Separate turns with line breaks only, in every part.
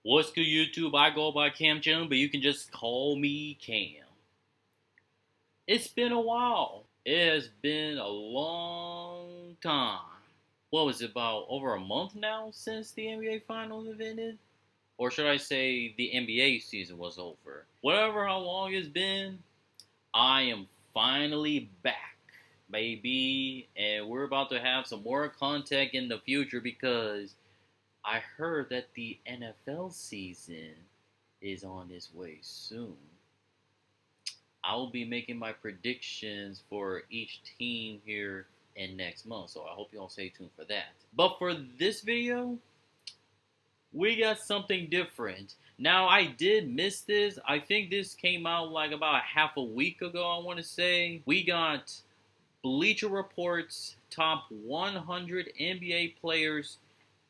What's good, YouTube? I go by Cam Channel, but you can just call me Cam. It's been a while. It has been a long time. What was it, about over a month now since the NBA Finals have ended? Or should I say the NBA season was over? Whatever how long it's been, I am finally back, baby. And we're about to have some more content in the future because I heard that the NFL season is on its way soon. I'll be making my predictions for each team here in next month, so I hope y'all stay tuned for that. But for this video, we got something different. Now, I did miss this. I think this came out like about half a week ago, I want to say. We got Bleacher Report's top 100 NBA players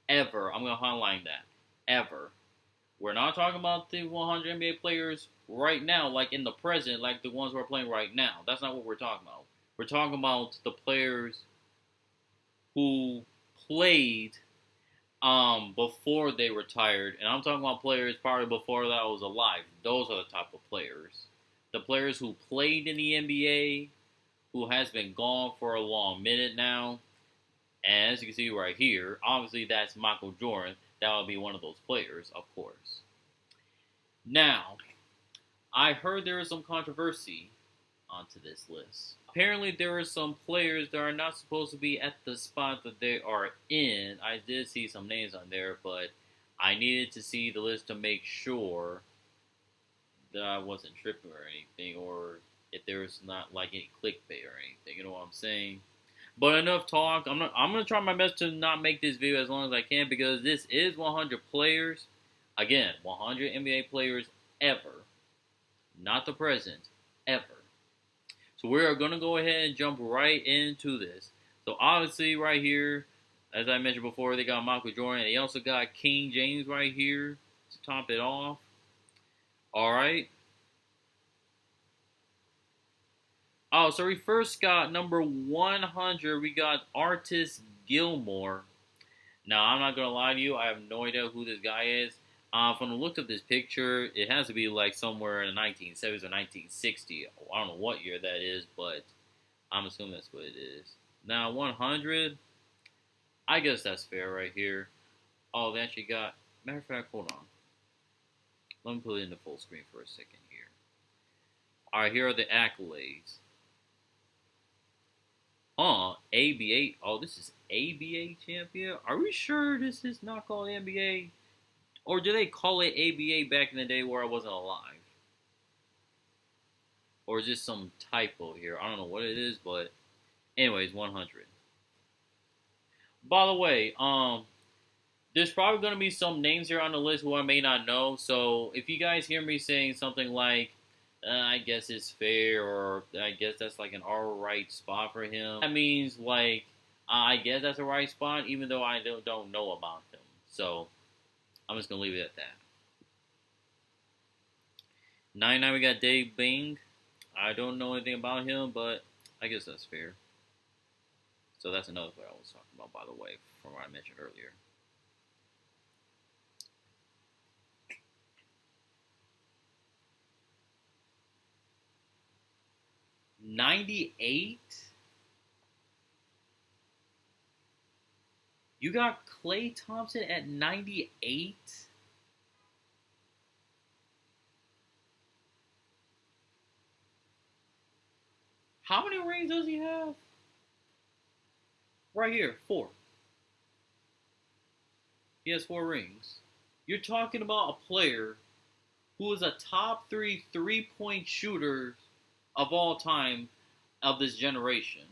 ever. I'm going to highlight that. Ever. We're not talking about the 100 NBA players right now, like in the present, like the ones we're playing right now. That's not what we're talking about. We're talking about the players who played before they retired. And I'm talking about players probably before that was alive. Those are the type of players. The players who played in the NBA, who has been gone for a long minute now. And as you can see right here, obviously that's Michael Jordan. That would be one of those players, of course. Now, I heard there is some controversy onto this list. Apparently, there are some players that are not supposed to be at the spot that they are in. I did see some names on there, but I needed to see the list to make sure that I wasn't tripping or anything, or if there was not like any clickbait or anything. You know what I'm saying? But enough talk. I'm gonna try my best to not make this video as long as I can because this is 100 players. Again, 100 NBA players ever, not the present, ever. So we are gonna go ahead and jump right into this. So obviously, right here, as I mentioned before, they got Michael Jordan. They also got King James right here to top it off. All right. Oh, so we first got number 100. We got Artis Gilmore. Now, I'm not going to lie to you. I have no idea who this guy is. From the look of this picture, it has to be like somewhere in the 1970s or 1960s. I don't know what year that is, but I'm assuming that's what it is. Now, 100. I guess that's fair right here. Oh, they actually got... Matter of fact, hold on. Let me put it in the full screen for a second here. All right, here are the accolades. ABA. Oh, this is ABA champion. Are we sure this is not called NBA? Or did they call it ABA back in the day where I wasn't alive? Or is this some typo here? I don't know what it is, but anyways, 100. By the way, there's probably going to be some names here on the list who I may not know. So if you guys hear me saying something like, I guess it's fair, or I guess that's like an alright spot for him. That means like, I guess that's a right spot, even though I don't know about him. So, I'm just going to leave it at that. 99, we got Dave Bing. I don't know anything about him, but I guess that's fair. So that's another player I was talking about, by the way, from what I mentioned earlier. '98. You got Klay Thompson at 98. How many rings does he have? Right here, 4. He has 4 rings. You're talking about a player who is a top 3 3-point shooter of all time of this generation.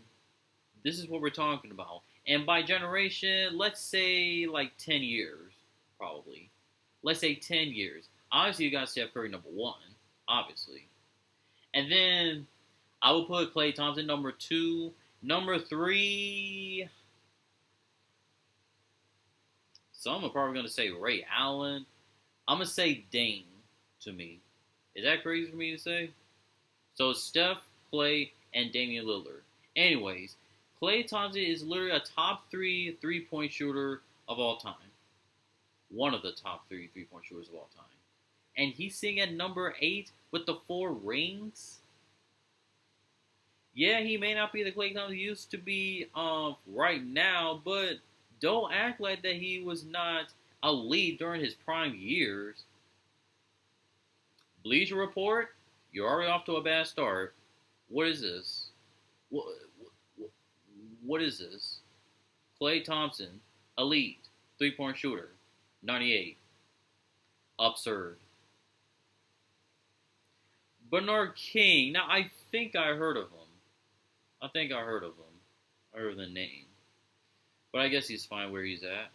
This is what we're talking about. And by generation, let's say like 10 years, probably. Let's say 10 years. Obviously, you got Steph Curry number 1, obviously. And then I will put Klay Thompson number 2. Number 3, some are probably going to say Ray Allen. I'm going to say Dame to me. Is that crazy for me to say? So Steph, Klay, and Damian Lillard. Anyways, Klay Thompson is literally a top 3 3-point shooter of all time. one of the top three three-point shooters of all time. And he's sitting at number 8 with the 4 rings. Yeah, he may not be the Klay Thompson he used to be right now, but don't act like that he was not elite during his prime years. Bleacher Report, you're already off to a bad start. What is this? What is this? Klay Thompson, elite, three-point shooter, 98. Absurd. Bernard King. Now, I think I heard of him. I heard of the name. But I guess he's fine where he's at.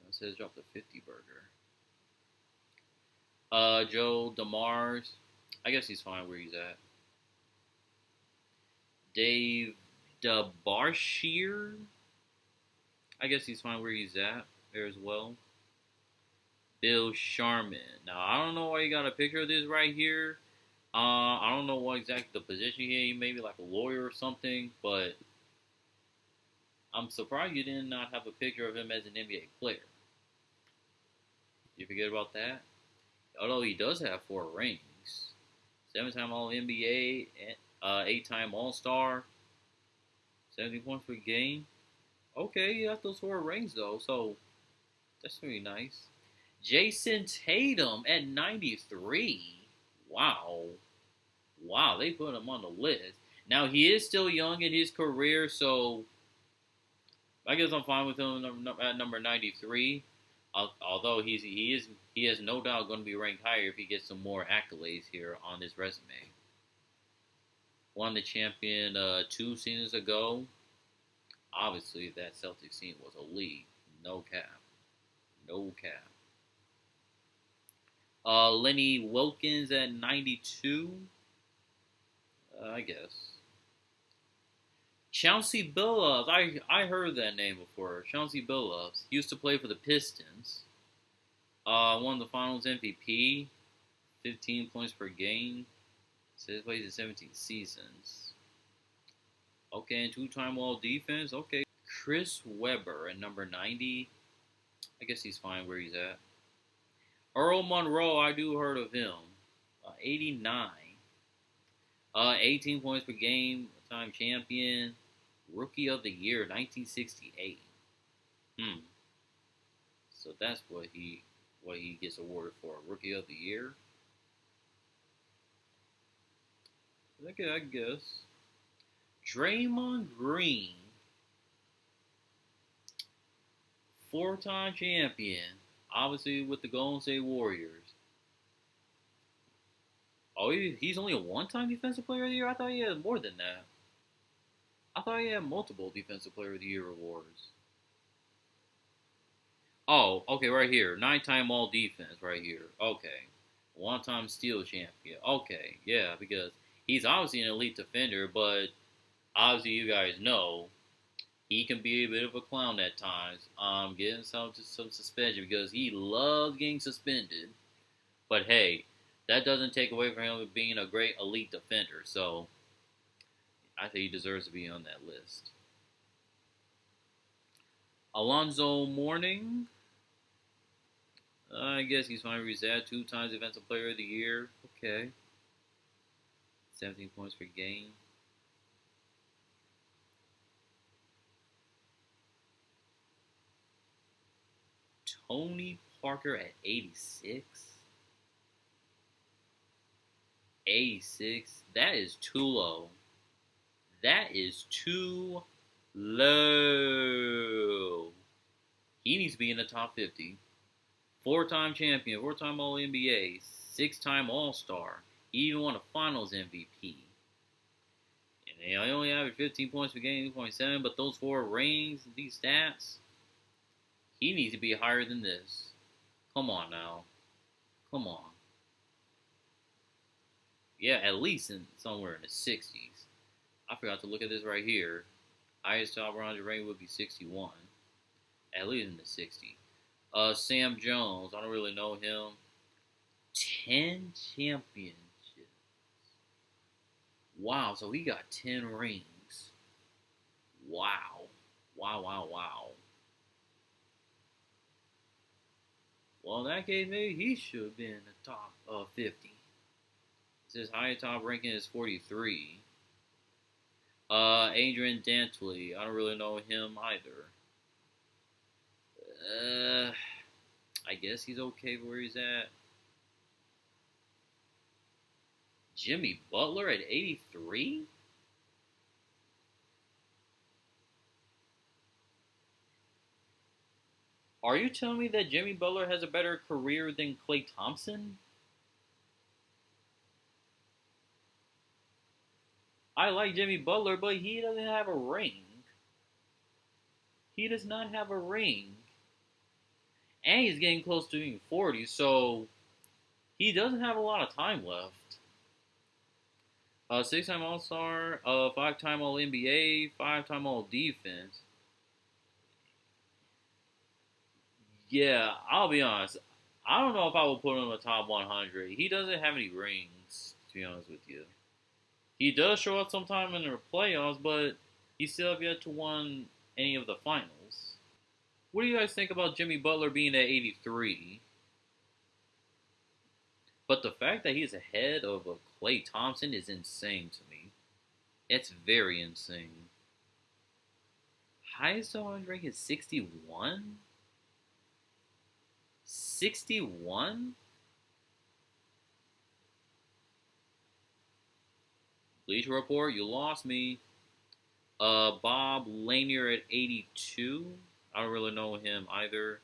It says drop the 50 burger. Joe DeMars. I guess he's fine where he's at. Dave DeBarshier. I guess he's fine where he's at there as well. Bill Sharman. Now, I don't know why you got a picture of this right here. I don't know what exactly the position he maybe like a lawyer or something, but I'm surprised you did not have a picture of him as an NBA player. You forget about that? Although he does have 4 rings. 7-time All-NBA, 8-time All-Star, 70 points per game. Okay, you got those 4 rings though, so that's pretty nice. Jason Tatum at 93. Wow, they put him on the list. Now, he is still young in his career, so I guess I'm fine with him at number 93. Although he is no doubt going to be ranked higher if he gets some more accolades here on his resume. Won the champion 2 seasons ago. Obviously, that Celtics team was elite. No cap. Lenny Wilkins at 92. I guess. Chauncey Billups. I heard that name before. Chauncey Billups. He used to play for the Pistons. Won the Finals MVP. 15 points per game. Says plays in 17 seasons. Okay, and 2-time All Defense. Okay. Chris Webber at number 90. I guess he's fine where he's at. Earl Monroe, I do heard of him. 89. 18 points per game, time champion. Rookie of the Year, 1968. So that's what he gets awarded for. Rookie of the Year. Okay, I guess. Draymond Green. 4-time champion. Obviously with the Golden State Warriors. Oh, he's only a 1-time Defensive Player of the Year? I thought he had more than that. I thought he had multiple Defensive Player of the Year awards. Oh, okay, right here. 9-time All Defense right here. Okay. 1-time Steal Champion. Okay, yeah, because he's obviously an elite defender, but obviously you guys know he can be a bit of a clown at times. Getting some suspension because he loves getting suspended. But hey, that doesn't take away from him being a great elite defender. So I think he deserves to be on that list. Alonzo Mourning. I guess he's fine where he's at. 2 times Defensive Player of the Year. Okay. 17 points per game. Tony Parker at 86. 86. That is too low. That is too low. He needs to be in the top 50. 4-time champion, 4-time All-NBA, 6-time All-Star. He even won a Finals MVP. And they only averaged 15 points per game, 2.7, but those 4 rings, these stats, he needs to be higher than this. Come on now. Come on. Yeah, at least somewhere in the 60s. I forgot to look at this right here. Highest top 100 rating would be 61. At least in the 60s. Sam Jones, I don't really know him. 10 championships. Wow, so he got 10 rings. Wow. Wow. Well, in that case, maybe he should have been in the top 50. His highest top ranking is 43. Adrian Dantley. I don't really know him either. I guess he's okay where he's at. Jimmy Butler at 83? Are you telling me that Jimmy Butler has a better career than Klay Thompson? I like Jimmy Butler, but he doesn't have a ring. He does not have a ring. And he's getting close to being 40, so he doesn't have a lot of time left. 6-time All Star, 5-time All NBA, 5-time All Defense. Yeah, I'll be honest. I don't know if I will put him in the top 100. He doesn't have any rings, to be honest with you. He does show up sometime in the playoffs, but he still have yet to win any of the finals. What do you guys think about Jimmy Butler being at 83? But the fact that he's ahead of Klay Thompson is insane to me. It's very insane. Highest on rank is 61? 61? Bleacher Report, you lost me. Bob Lanier at 82. I don't really know him either.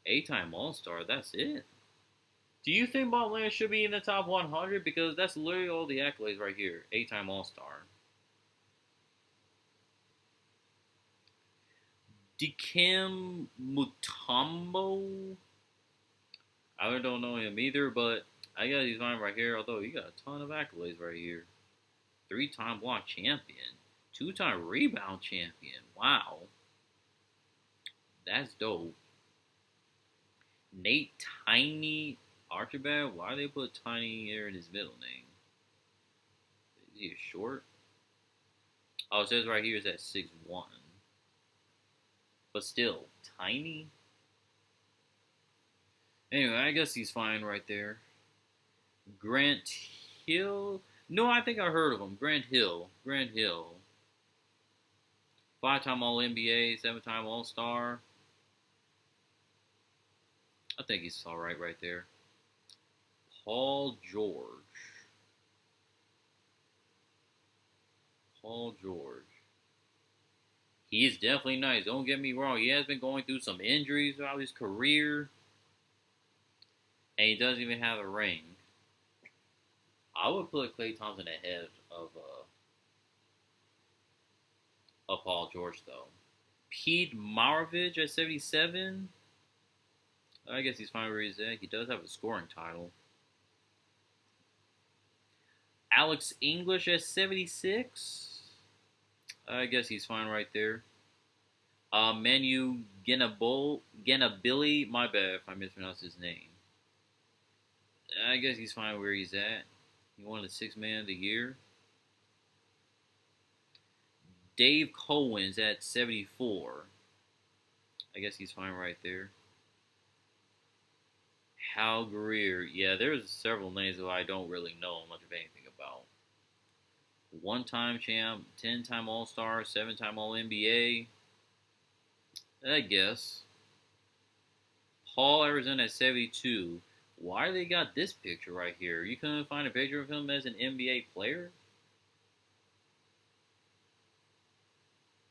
8-time All-Star, that's it. Do you think Bob Lanier should be in the top 100? Because that's literally all the accolades right here. 8-time All-Star. Dikembe Mutombo. I really don't know him either, but I got his name right here. Although he got a ton of accolades right here. 3-time block champion. 2-time rebound champion. Wow. That's dope. Nate Tiny Archibald. Why they put Tiny here in his middle name? Is he short? Oh, it says right here is at 6'1". But still, Tiny? Anyway, I guess he's fine right there. Grant Hill? No, I think I heard of him. Grant Hill. 5-time All-NBA, 7-time All-Star. I think he's alright right there. Paul George. He's definitely nice. Don't get me wrong. He has been going through some injuries throughout his career. And he doesn't even have a ring. I would put Klay Thompson ahead of Paul George, though. Pete Maravich at 77. I guess he's fine where he's at. He does have a scoring title. Alex English at 76. I guess he's fine right there. Manu Ginobili. My bad if I mispronounced his name. I guess he's fine where he's at. He won the 6th Man of the Year. Dave Cohen's at 74. I guess he's fine right there. Hal Greer. Yeah, there's several names that I don't really know much of anything about. 1-time champ, 10-time All-Star, 7-time All-NBA. I guess. Paul Arizona at 72. Why they got this picture right here? You couldn't find a picture of him as an NBA player?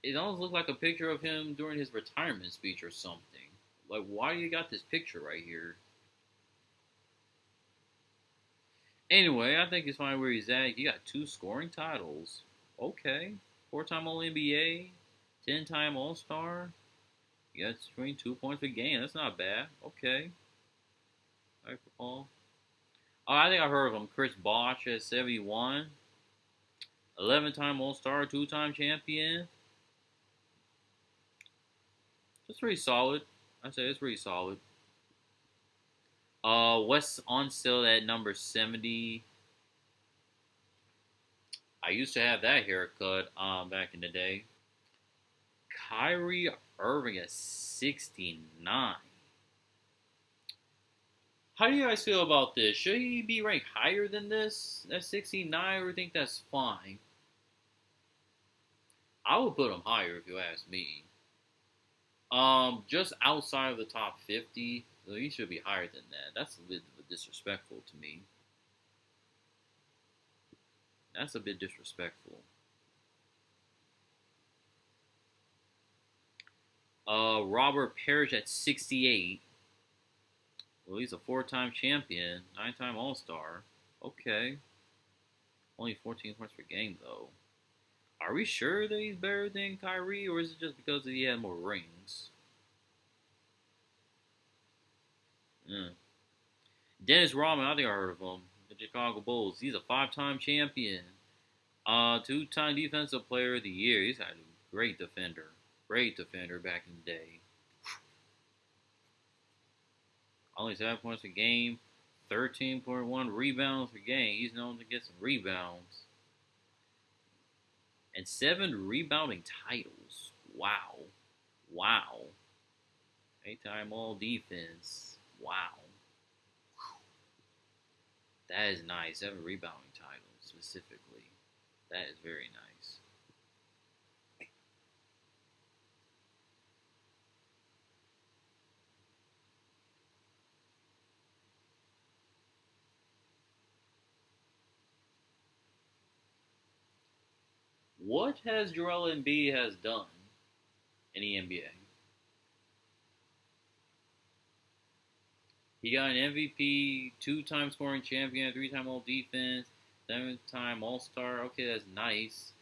It almost looked like a picture of him during his retirement speech or something. Like, why you got this picture right here? Anyway, I think it's fine where he's at. He got 2 scoring titles. Okay. 4-time All-NBA, 10-time All-Star. He got 22 points per game. That's not bad. Okay. All right, for Paul. Oh, I think I heard of him. Chris Bosh at 71. 11-time All-Star, 2-time champion. That's pretty solid. I'd say it's pretty solid. Wes Unseld at number 70. I used to have that haircut back in the day. Kyrie Irving at 69. How do you guys feel about this? Should he be ranked higher than this at 69, or think that's fine? I would put him higher if you ask me. Just outside of the top 50, so he should be higher than that. That's a bit disrespectful to me. That's a bit disrespectful. Robert Parrish at 68. Well, he's a 4-time champion, 9-time All-Star. Okay. Only 14 points per game, though. Are we sure that he's better than Kyrie, or is it just because he had more rings? Dennis Rodman, I think I heard of him. The Chicago Bulls. He's a 5-time champion. 2-time Defensive Player of the Year. He's a great defender. Great defender back in the day. Only 7 points per game. 13.1 rebounds per game. He's known to get some rebounds. And 7 rebounding titles. Wow. Wow. 8-time All Defense. Wow. That is nice. 7 rebounding titles specifically. That is very nice. What has Joel Embiid has done in the NBA? He got an MVP, 2-time scoring champion, 3-time All Defense, 7-time All Star. Okay, that's nice.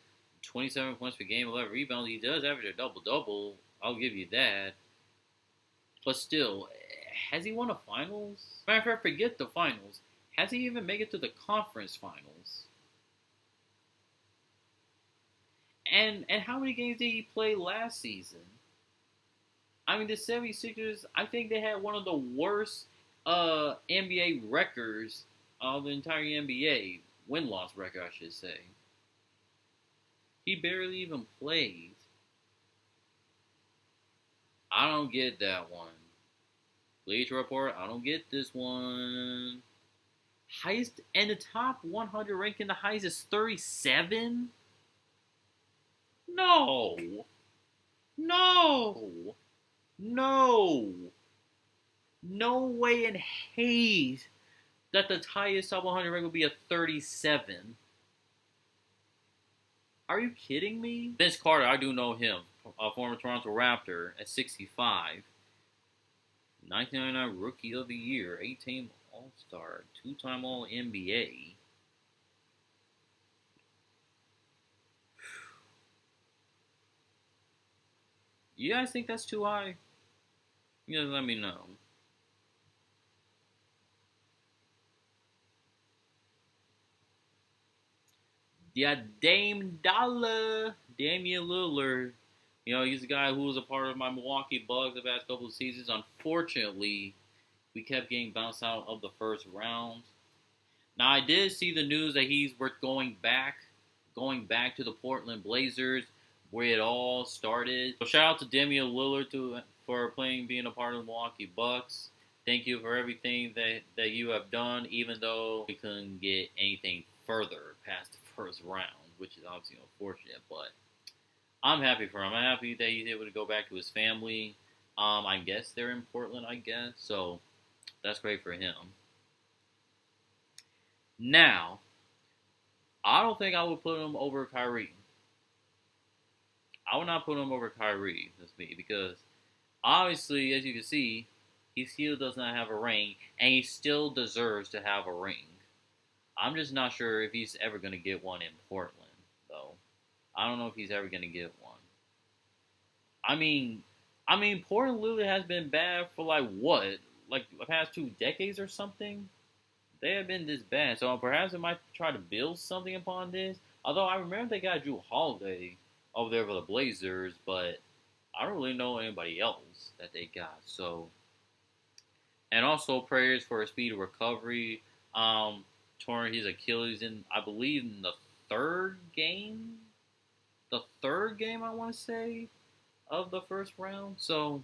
27 points per game, 11 rebounds. He does average a double-double. I'll give you that. But still, has he won a finals? Matter of fact, forget the finals. Has he even made it to the conference finals? And how many games did he play last season? I mean, the 76ers, I think they had one of the worst NBA records of the entire NBA. Win-loss record, I should say. He barely even played. I don't get that one. Bleacher Report, I don't get this one. Highest in the top 100 ranking, the highest is 37? No. No. No. No way in hate that the highest top 100 rank would be a 37. Are you kidding me? Vince Carter, I do know him. A former Toronto Raptor at 65. 1999 Rookie of the Year. 8-time All-Star. 2-time All-NBA. You guys think that's too high? You guys let me know. Yeah, Damian Lillard. You know, he's a guy who was a part of my Milwaukee Bucks the past couple of seasons. Unfortunately, we kept getting bounced out of the first round. Now, I did see the news that he's going back to the Portland Blazers, where it all started. So shout out to Damian Lillard for being a part of the Milwaukee Bucks. Thank you for everything that you have done, even though we couldn't get anything further past the first round, which is obviously unfortunate, but I'm happy for him. I'm happy that he's able to go back to his family. I guess they're in Portland, so that's great for him. Now, I don't think I would put him over Kyrie. I would not put him over Kyrie, that's me, because obviously, as you can see, he still does not have a ring, and he still deserves to have a ring. I'm just not sure if he's ever going to get one in Portland, though. I don't know if he's ever going to get one. I mean, Portland literally has been bad for the past 2 decades or something. They have been this bad, so perhaps they might try to build something upon this. Although I remember they got Jrue Holiday over there for the Blazers, but I don't really know anybody else that they got. So, and also prayers for a speedy recovery. Torn his Achilles I believe in the third game. The third game, I want to say, of the first round. So,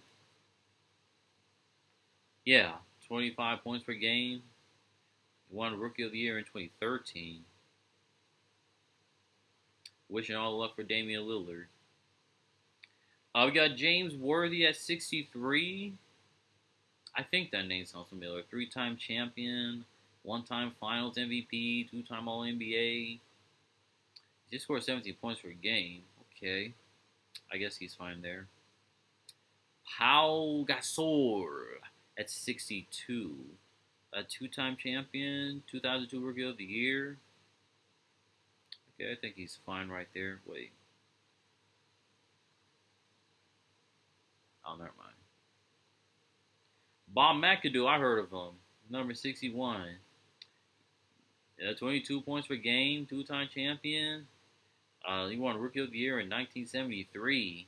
yeah, 25 points per game. He won Rookie of the Year in 2013. Wishing all the luck for Damian Lillard. We got James Worthy at 63. I think that name sounds familiar. 3-time champion, 1-time Finals MVP, 2-time All-NBA. He just scored 17 points per game. Okay, I guess he's fine there. Pau Gasol at 62. A 2-time champion, 2002 Rookie of the Year. Okay, I think he's fine right there. Wait. Oh, never mind. Bob McAdoo, I heard of him. Number 61. 22 points per game, 2-time champion. He won Rookie of the Year in 1973.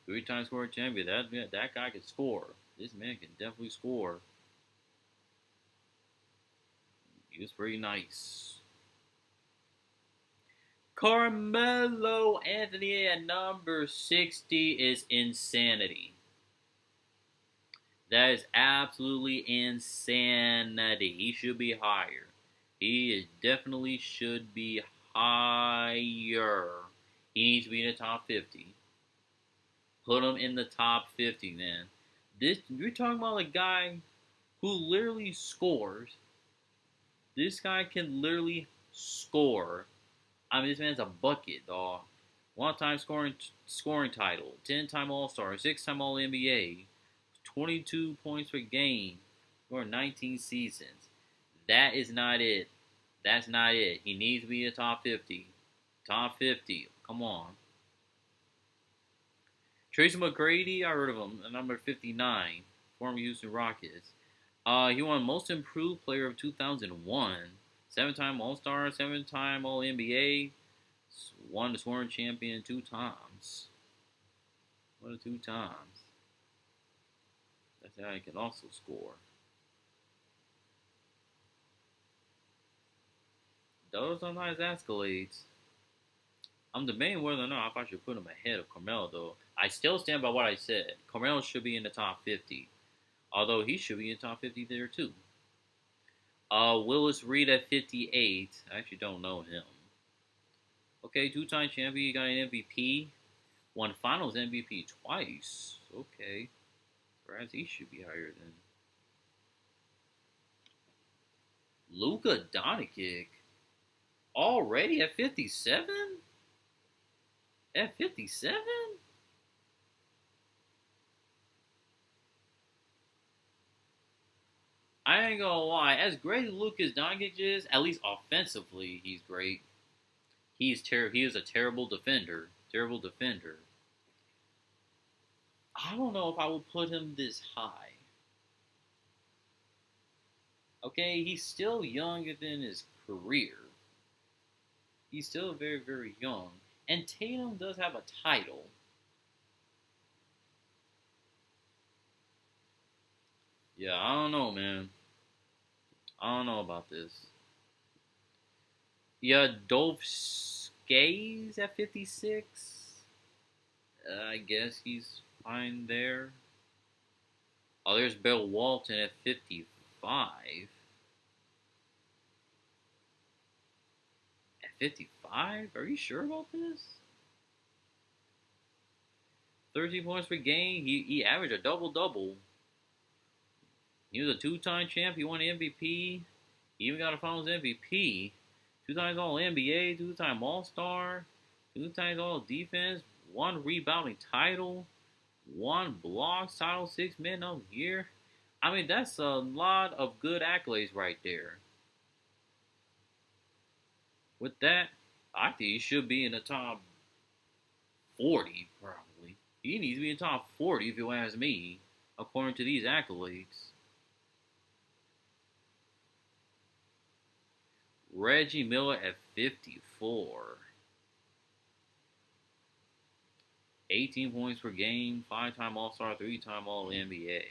3-time scoring champion. That guy can score. This man can definitely score. He was pretty nice. Carmelo Anthony at number 60 is insanity. That is absolutely insanity. He should be higher. He definitely should be higher. He needs to be in the top 50. Put him in the top 50, man. You're talking about a guy who literally scores. This guy can literally score. I mean, this man's a bucket, dog. 1-time scoring title, 10-time All-Star, 6-time All-NBA, 22 points per game for 19 seasons. That is not it. That's not it. He needs to be in the top 50. Top 50. Come on. Tracy McGrady, I heard of him, number 59, former Houston Rockets. He won Most Improved Player of 2001. 7-time All-Star, 7-time All-NBA. Won the scoring champion 2 times. 2 times. That's how he can also score. Those are nice accolades. I'm debating whether or not if I should put him ahead of Carmelo, though. I still stand by what I said. Carmelo should be in the top 50. Although he should be in the top 50 there, too. Willis Reed at 58. I actually don't know him. Okay, 2-time champion. He got an MVP. Won Finals MVP twice. Okay. Perhaps he should be higher than Luka Doncic. Already at 57? At 57? I ain't gonna lie. As great as Luka Doncic is, at least offensively, he's great. He is a terrible defender. Terrible defender. I don't know if I would put him this high. Okay, he's still young in his career. He's still very, very young. And Tatum does have a title. Yeah, I don't know, man. I don't know about this. Yeah, Dolph Skays at 56. I guess he's fine there. Oh, there's Bill Walton at 55. At 55? Are you sure about this? 13 points per game. He averaged a double-double. He was a 2-time champ. He won the MVP. He even got a Finals MVP. 2 times All-NBA. 2-time All-Star. 2 times All-Defense. 1 rebounding title. 1 blocks title. 6 Men of the Year. I mean, that's a lot of good accolades right there. With that, I think he should be in the top 40, probably. He needs to be in the top 40 if you ask me, according to these accolades. Reggie Miller at 54. 18 points per game, 5-time All-Star, 3-time All-NBA.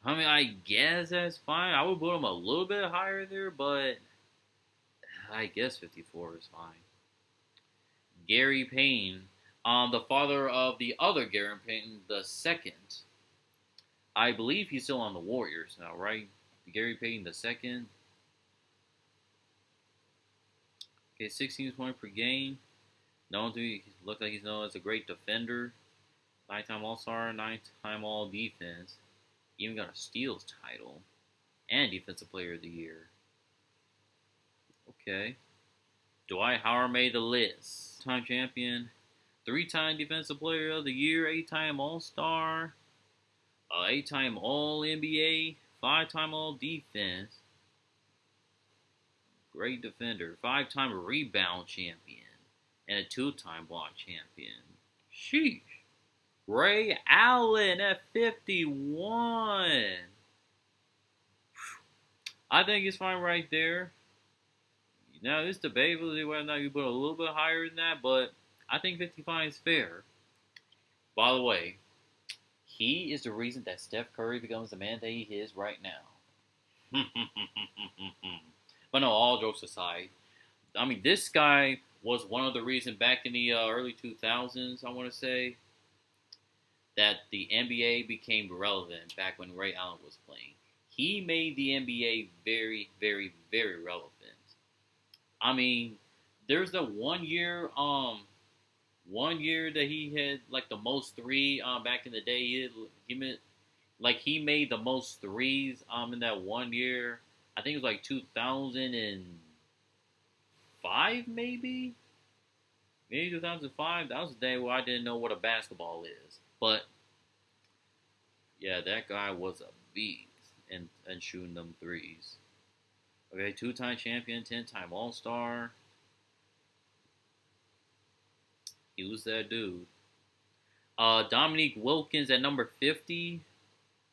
I mean, I guess that's fine. I would put him a little bit higher there, but I guess 54 is fine. Gary Payne. The father of the other Gary Payton the second. I believe he's still on the Warriors now, right? Gary Payton the second. Okay, 16 points per game. Known to look like he's known as a great defender. 9-time All-Star, 9-time All-Defense. Even got a steals title. And Defensive Player of the Year. Okay. Dwight Howard made the list. Time champion. 3-time Defensive Player of the Year. 8-time All-Star. 8-time All-NBA. 5-time All-Defense. Great defender. 5-time rebound champion. And a 2-time block champion. Sheesh. Ray Allen at 51. I think it's fine right there. Now, it's debatable whether or not you put a little bit higher than that, but I think 55 is fair. By the way, he is the reason that Steph Curry becomes the man that he is right now. But no, all jokes aside, I mean, this guy was one of the reasons back in the early 2000s, I want to say, that the NBA became relevant back when Ray Allen was playing. He made the NBA very, very, very relevant. I mean, there's the one year that he had like the most three back in the day. He made the most threes in that one year. I think it was like 2005 maybe 2005. That was the day where I didn't know what a basketball is. But yeah, that guy was a beast and shooting them threes. Okay, 2-time champion, 10-time All-Star. He was that dude. Dominique Wilkins at number 50.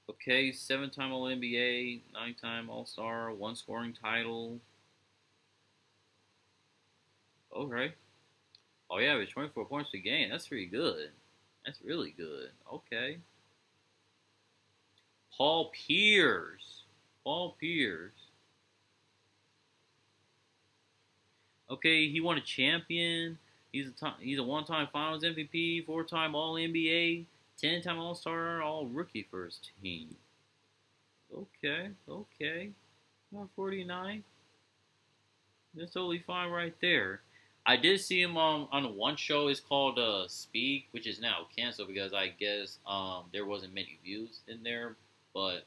Okay, 7-time All-NBA, 9-time All-Star, 1 scoring title. Okay. Oh yeah, with 24 points per game. That's pretty good. That's really good. Okay. Paul Pierce. Okay, he won a champion. He's a one-time Finals MVP, 4-time All-NBA, 10-time All-Star, All-Rookie first team. Okay. 149. That's totally fine right there. I did see him on one show. It's called Speak, which is now canceled because I guess there wasn't many views in there. But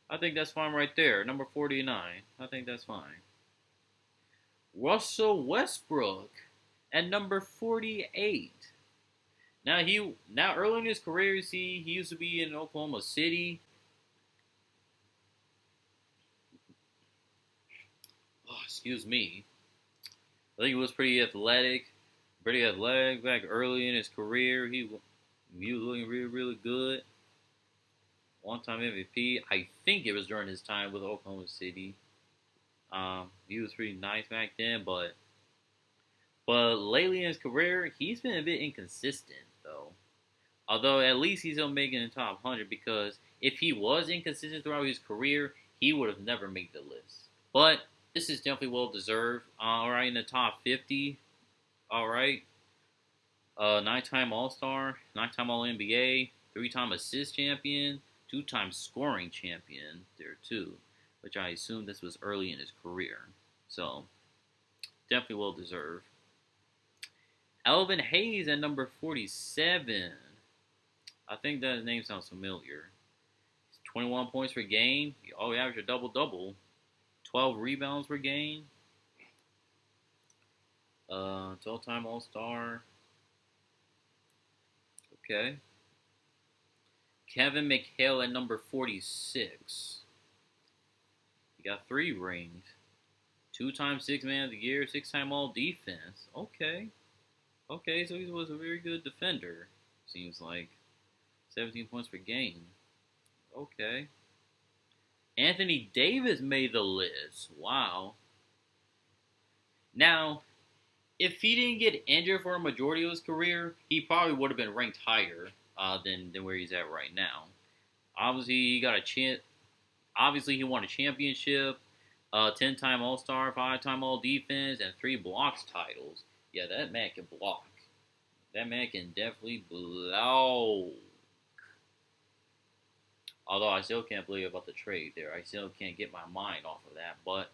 I think that's fine right there. Number 49. I think that's fine. Russell Westbrook at number 48. Now early in his career, you see, he used to be in Oklahoma City. Oh, excuse me. I think he was pretty athletic back early in his career. He was looking really, really good. One-time MVP. I think it was during his time with Oklahoma City. He was pretty nice back then, but lately in his career, he's been a bit inconsistent, though. Although at least he's still making the top 100, because if he was inconsistent throughout his career, he would have never made the list. But this is definitely well deserved. All right, in the top 50. All right. 9-time All-Star, 9-time All-NBA, 3-time assist champion, 2-time scoring champion there too, which I assume this was early in his career. So, definitely well deserved. Elvin Hayes at number 47. I think that name sounds familiar. 21 points per game. He averaged a double-double. 12 rebounds per game. 12-time All-Star. Okay. Kevin McHale at number 46. He got 3 rings. 2-time Sixth Man of the Year, 6-time All-Defense. Okay, so he was a very good defender, seems like. 17 points per game. Okay. Anthony Davis made the list. Wow. Now, if he didn't get injured for a majority of his career, he probably would have been ranked higher than where he's at right now. Obviously, he won a championship, 10-time All-Star, 5-time All-Defense, and 3 blocks titles. Yeah, that man can block. That man can definitely blow. Although I still can't believe about the trade there. I still can't get my mind off of that. But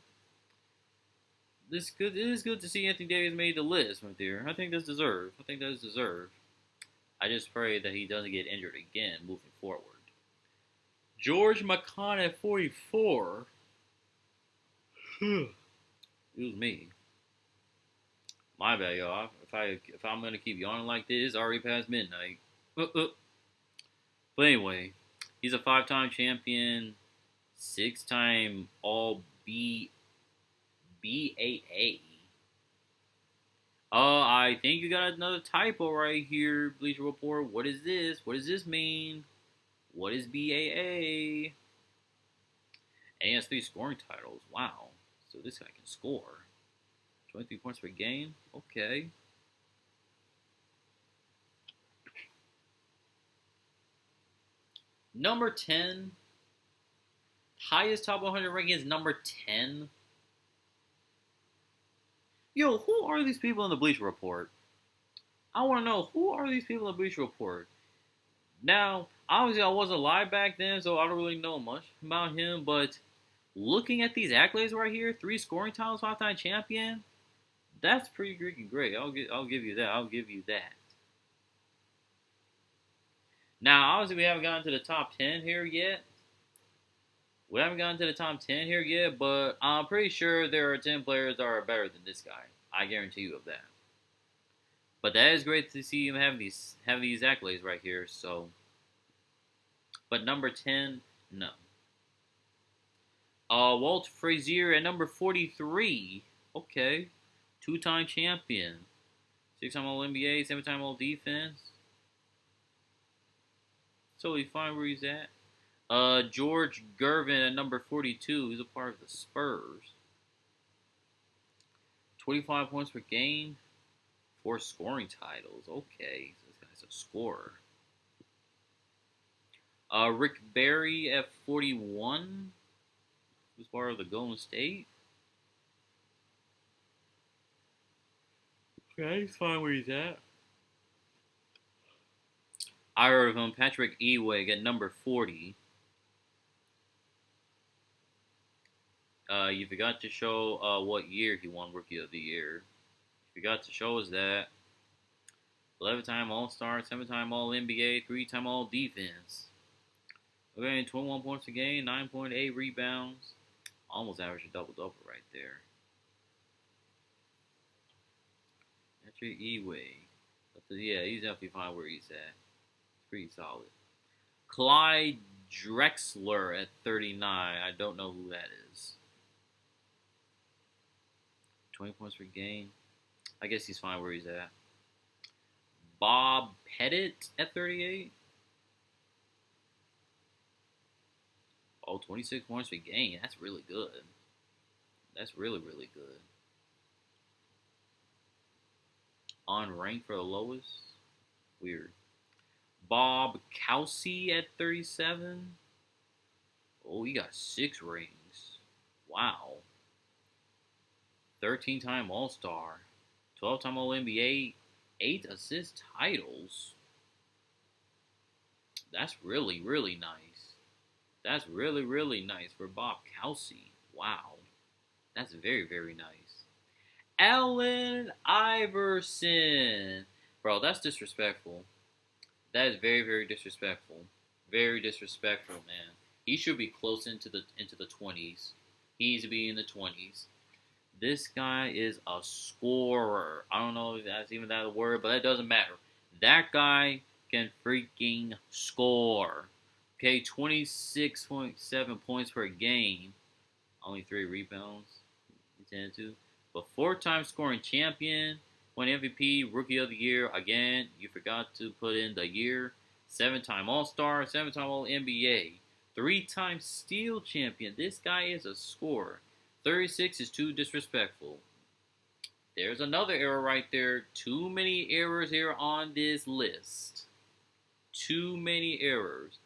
it is good to see Anthony Davis made the list right there. I think that's deserved. I just pray that he doesn't get injured again moving forward. George McCon at 44. Excuse me. My bad, y'all. If I'm gonna keep yawning like this, it's already past midnight. But anyway, he's a 5-time champion, 6-time All BAA. I think you got another typo right here, Bleacher Report. What is this? What does this mean? What is BAA? And he has 3 scoring titles. Wow. So this guy can score. 23 points per game. Okay. Number 10. Highest top 100 ranking is number 10. Yo, who are these people in the Bleacher Report? I want to know, who are these people in the Bleacher Report? Now, obviously I wasn't alive back then, so I don't really know much about him, but looking at these accolades right here, 3 scoring titles, 5-time champion, that's pretty freaking great. I'll give you that. Now, obviously we haven't gotten to the top 10 here yet. But I'm pretty sure there are 10 players that are better than this guy. I guarantee you of that. But that is great to see him have these accolades right here. So, but number 10, no. Walt Frazier at number 43. Okay, 2-time champion, 6-time All NBA, 7-time All Defense. Totally fine where he's at. George Gervin at number 42. He's a part of the Spurs. 25 points per game. 4 scoring titles. Okay, so this guy's a scorer. Rick Barry at 41. Who's part of the Golden State. Okay, he's fine where he's at. I heard of him. Patrick Ewing at number 40. You forgot to show what year he won Rookie of the Year. You forgot to show us that. 11-time All-Star, 7-time All-NBA, 3-time All-Defense. Okay, 21 points a game, 9.8 rebounds. Almost averaged a double-double right there. Patrick Ewing. Yeah, he's definitely fine where he's at. Pretty solid. Clyde Drexler at 39. I don't know who that is. 20 points per game. I guess he's fine where he's at. Bob Pettit at 38. Oh, 26 points per game. That's really good. That's really, really good. On rank for the lowest. Weird. Bob Cousy at 37. Oh, he got 6 rings. Wow. 13-time All-Star. 12-time All-NBA. 8 assist titles. That's really, really nice. That's really, really nice for Bob Cousy. Wow. That's very, very nice. Allen Iverson. Bro, that's disrespectful. That is very, very disrespectful. Very disrespectful, man. He should be close into the 20s. He needs to be in the 20s. This guy is a scorer. I don't know if that's even that word, but it doesn't matter. That guy can freaking score. Okay, 26.7 points per game. Only 3 rebounds. He tended to. But 4-time scoring champion. Won MVP, Rookie of the Year. Again, you forgot to put in the year. 7-time All-Star, 7-time All-NBA. 3-time Steal champion. This guy is a scorer. 36 is too disrespectful. There's another error right there. Too many errors here on this list. Too many errors.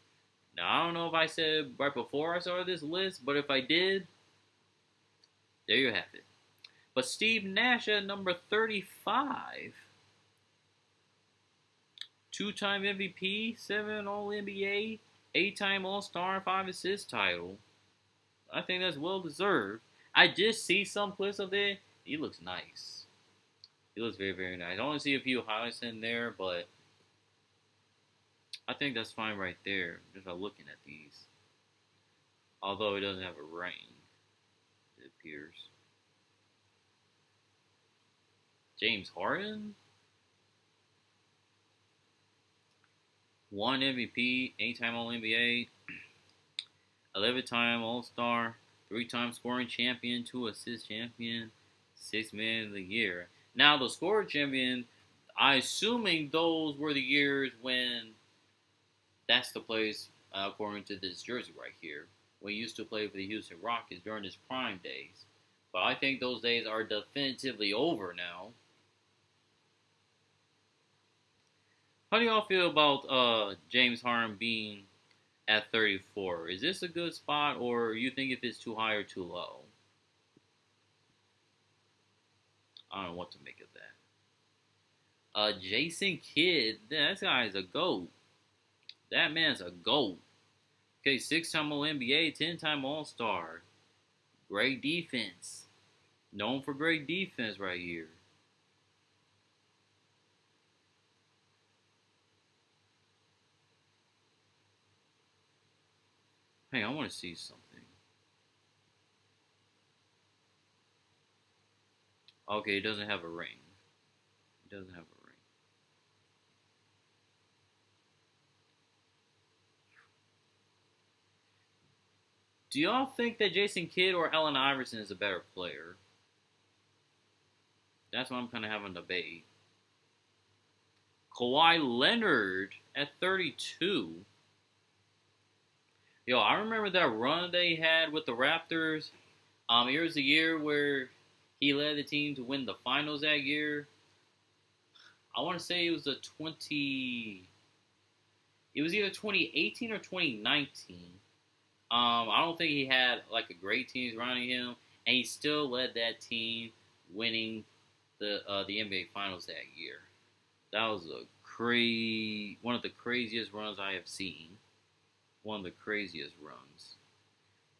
Now, I don't know if I said right before I started this list, but if I did, there you have it. But Steve Nash at number 35. 2-time MVP, 7 All-NBA, 8-time All-Star, 5 assist title. I think that's well deserved. I just see some clips of it. He looks nice. He looks very, very nice. I only see a few highlights in there, but I think that's fine right there, just by looking at these. Although it doesn't have a ring, it appears. James Harden? 1 MVP, 8-time All-NBA, 11-time All-Star, 3-time scoring champion, 2 assist champion, 6th man of the year. Now, the scoring champion, I'm assuming those were the years when that's the place, according to this jersey right here, when he used to play for the Houston Rockets during his prime days. But I think those days are definitively over now. How do y'all feel about James Harden being at 34? Is this a good spot, or you think if it's too high or too low? I don't know what to make of that. Jason Kidd, that guy is a GOAT. That man's a GOAT. Okay, 6-time All-NBA, 10-time All-Star. Great defense. Known for great defense right here. Hey, I want to see something. Okay, it doesn't have a ring. It doesn't have a ring. Do y'all think that Jason Kidd or Allen Iverson is a better player? That's what I'm kind of having a debate. Kawhi Leonard at 32. Yo, I remember that run they had with the Raptors. It was the year where he led the team to win the finals that year. I want to say it was It was either 2018 or 2019. I don't think he had like a great team surrounding him, and he still led that team, winning the NBA Finals that year. That was one of the craziest runs I have seen. One of the craziest runs.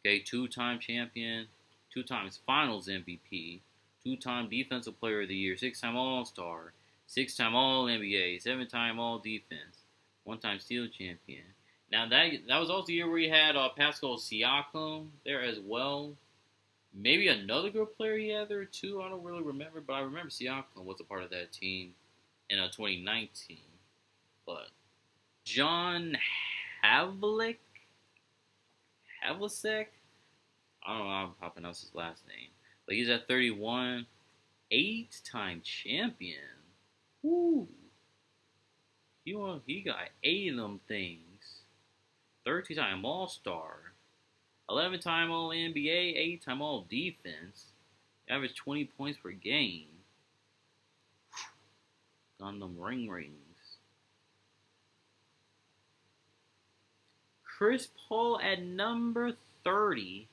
Okay, 2-time champion, 2 times Finals MVP, 2-time Defensive Player of the Year, 6-time All-Star, 6-time All-NBA, 7-time All-Defense, 1-time Steal Champion. Now that was also the year where he had Pascal Siakam there as well. Maybe another good player he had there too. I don't really remember, but I remember Siakam was a part of that team in 2019. But John Havlicek? I don't know how to pronounce his last name. But he's at 31. 8-time champion. Woo. He got 8 of them things. 13-time All-Star. 11-time All-NBA. 8-time All-Defense. Average 20 points per game. Got them rings. Chris Paul at number 30.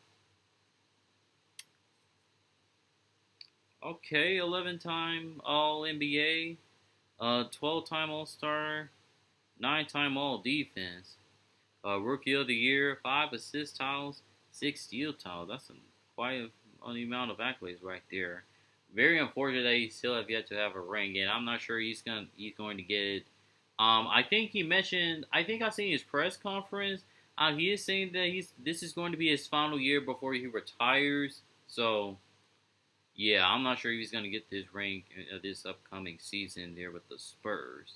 Okay, 11-time All-NBA, 12-time All-Star, 9-time All-Defense, Rookie of the Year, 5 assist titles, 6 steal titles. That's quite an amount of accolades right there. Very unfortunate that he still have yet to have a ring, and I'm not sure he's going to get it. I think he mentioned. I think I seen his press conference. He is saying that this is going to be his final year before he retires. So, yeah, I'm not sure if he's going to get this ring this upcoming season there with the Spurs.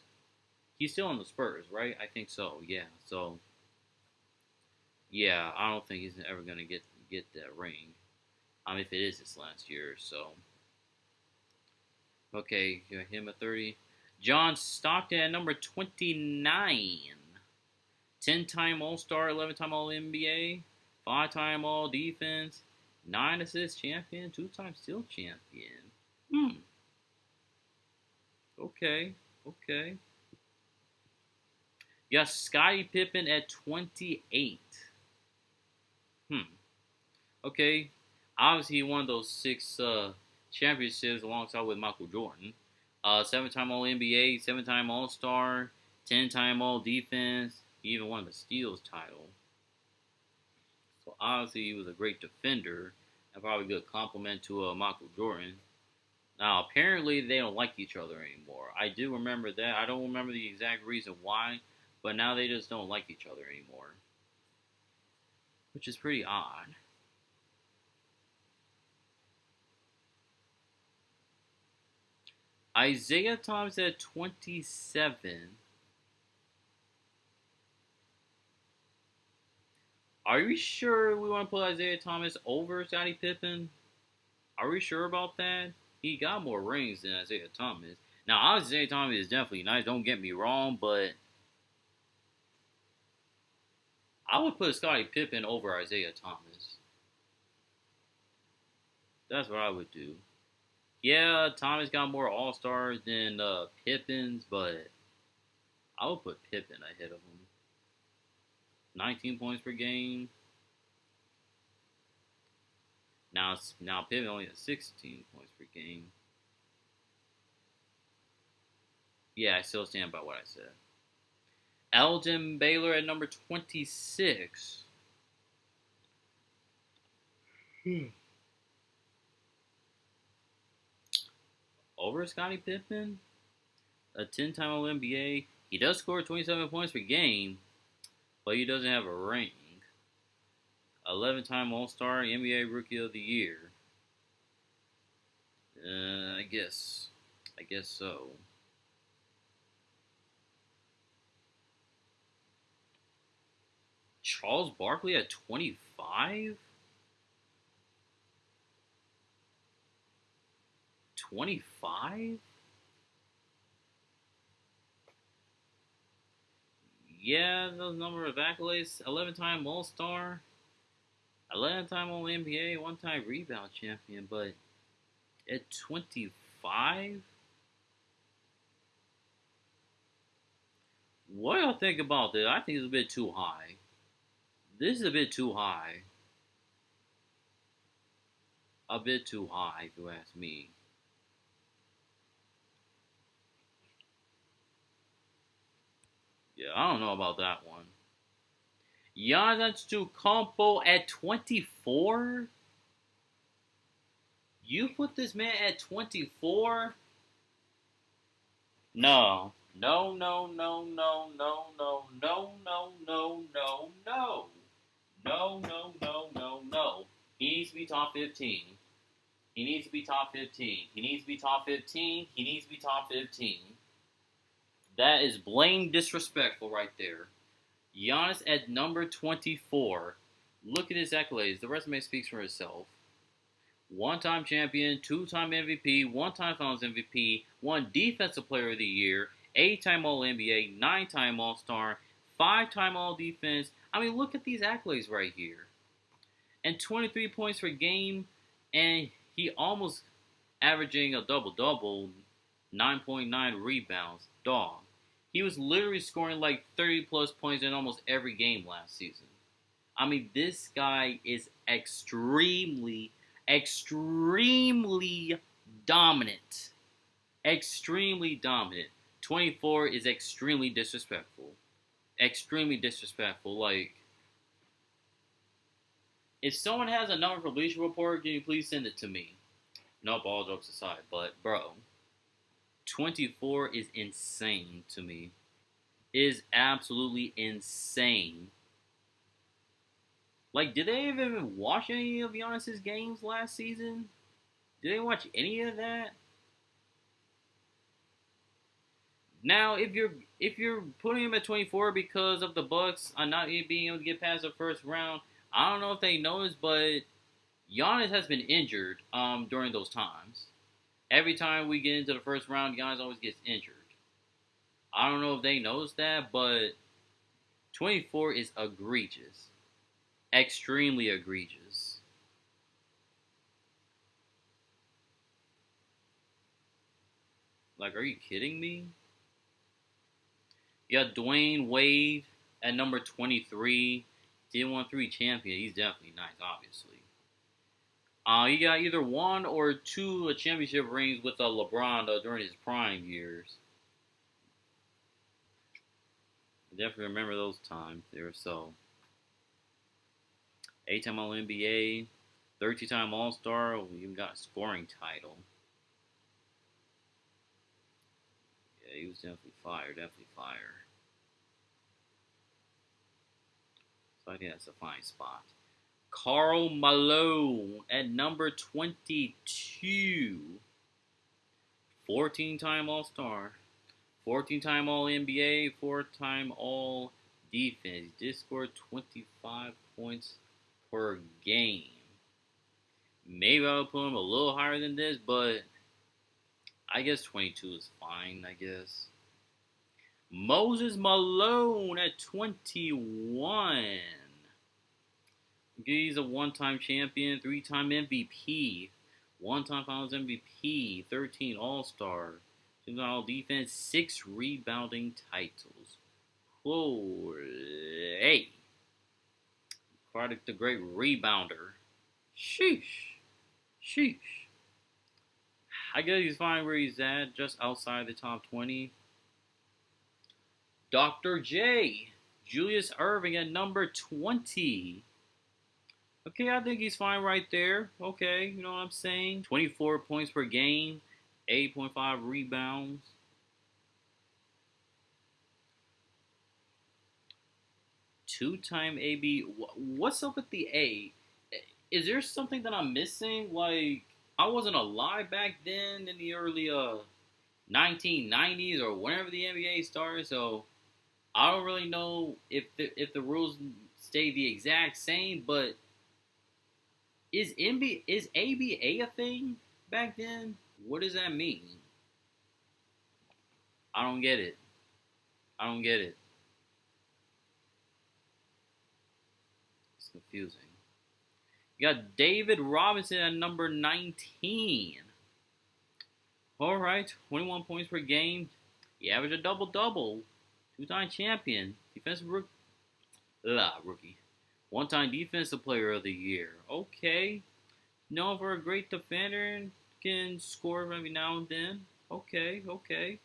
He's still on the Spurs, right? I think so. Yeah. So, yeah, I don't think he's ever going to get that ring. If it is his last year. So, okay, you got him at 30. John Stockton at number 29. 10-time All-Star, 11-time All-NBA, 5-time All-Defense, 9 assist champion, 2-time steal champion. Okay. You got Scottie Pippen at 28. Okay. Obviously, he won those 6 championships alongside with Michael Jordan. 7-time All-NBA, 7-time All-Star, 10-time all defense. He even won the steals title. So obviously he was a great defender and probably a good compliment to Michael Jordan. Now apparently they don't like each other anymore. I do remember that. I don't remember the exact reason why, but now they just don't like each other anymore, which is pretty odd. Isaiah Thomas at 27. Are we sure we want to put Isaiah Thomas over Scottie Pippen? Are we sure about that? He got more rings than Isaiah Thomas. Now, Isaiah Thomas is definitely nice, don't get me wrong, but I would put Scottie Pippen over Isaiah Thomas. That's what I would do. Yeah, Thomas got more All-Stars than Pippins, but I would put Pippen ahead of him. 19 points per game. Now Pippen only has 16 points per game. Yeah, I still stand by what I said. Elgin Baylor at number 26. Over Scottie Pippen, a 10-time All-NBA. He does score 27 points per game, but he doesn't have a ring. 11-time All-Star, NBA Rookie of the Year. I guess so. Charles Barkley at 25? 25? Yeah, those number of accolades. 11-time All-Star. 11-time All-NBA. 1-time rebound champion. But at 25? What do y'all think about this? I think it's a bit too high. This is a bit too high. A bit too high, if you ask me. Yeah, I don't know about that one. Giannis Antetokounmpo at 24? You put this man at 24? No. No, no, no, no, no, no, no, no, no, no, no. No, no, no, no, no. He needs to be top 15. He needs to be top 15. He needs to be top 15. He needs to be top 15. That is blatant disrespectful right there. Giannis at number 24. Look at his accolades. The resume speaks for itself. 1-time champion, 2-time MVP, 1-time Finals MVP, 1 Defensive Player of the Year, 8-time All-NBA, 9-time All-Star, 5-time All-Defense. I mean, look at these accolades right here. And 23 points per game, and he almost averaging a double-double, 9.9 rebounds. Dog. He was literally scoring like 30-plus points in almost every game last season. I mean, this guy is extremely dominant. Extremely dominant. 24 is extremely disrespectful. Extremely disrespectful. Like, if someone has a number for Bleacher Report, can you please send it to me? Nope, all jokes aside. But, bro, 24 is insane to me. It is absolutely insane. Like, did they even watch any of Giannis's games last season? Did they watch any of that? Now, if you're putting him at 24 because of the Bucks not being able to get past the first round, I don't know if they noticed, but Giannis has been injured during those times. Every time we get into the first round, Giannis always gets injured. I don't know if they noticed that, but 24 is egregious. Extremely egregious. Like, are you kidding me? You got Dwayne Wade at number 23. D1-3 champion. He's definitely nice, obviously. You got either 1 or 2 championship rings with LeBron during his prime years. Definitely remember those times there. So, 8-time All NBA, 13-time All Star. We even got a scoring title. Yeah, he was definitely fire. Definitely fire. So I think that's a fine spot. Karl Malone at number 22. 14-time All Star. 14-time All NBA. 4-time All Defense. He did score 25 points per game. Maybe I would put him a little higher than this, but I guess 22 is fine, I guess. Moses Malone at 21. He's a one-time champion, 3-time MVP, one-time Finals MVP, 13 All-Star, 2 All Defense, 6 rebounding titles. Whoa, hey, quite the great rebounder. Sheesh, sheesh. I guess he's fine where he's at, just outside the top 20. Dr. J, Julius Erving at number 20. Okay, I think he's fine right there. Okay, you know what I'm saying? 24 points per game, 8.5 rebounds. Two-time AB. What's up with the A? Is there something that I'm missing? Like, I wasn't alive back then in the early 1990s or whenever the NBA started, so I don't really know if the rules stay the exact same, but is ABA a thing back then? What does that mean? I don't get it. I don't get it. It's confusing. You got David Robinson at number 19. All right, 21 points per game. He averaged a double-double. 2-time champion. Defensive rookie. 1-time defensive player of the year. Okay. Known for a great defender and can score every now and then. Okay, okay.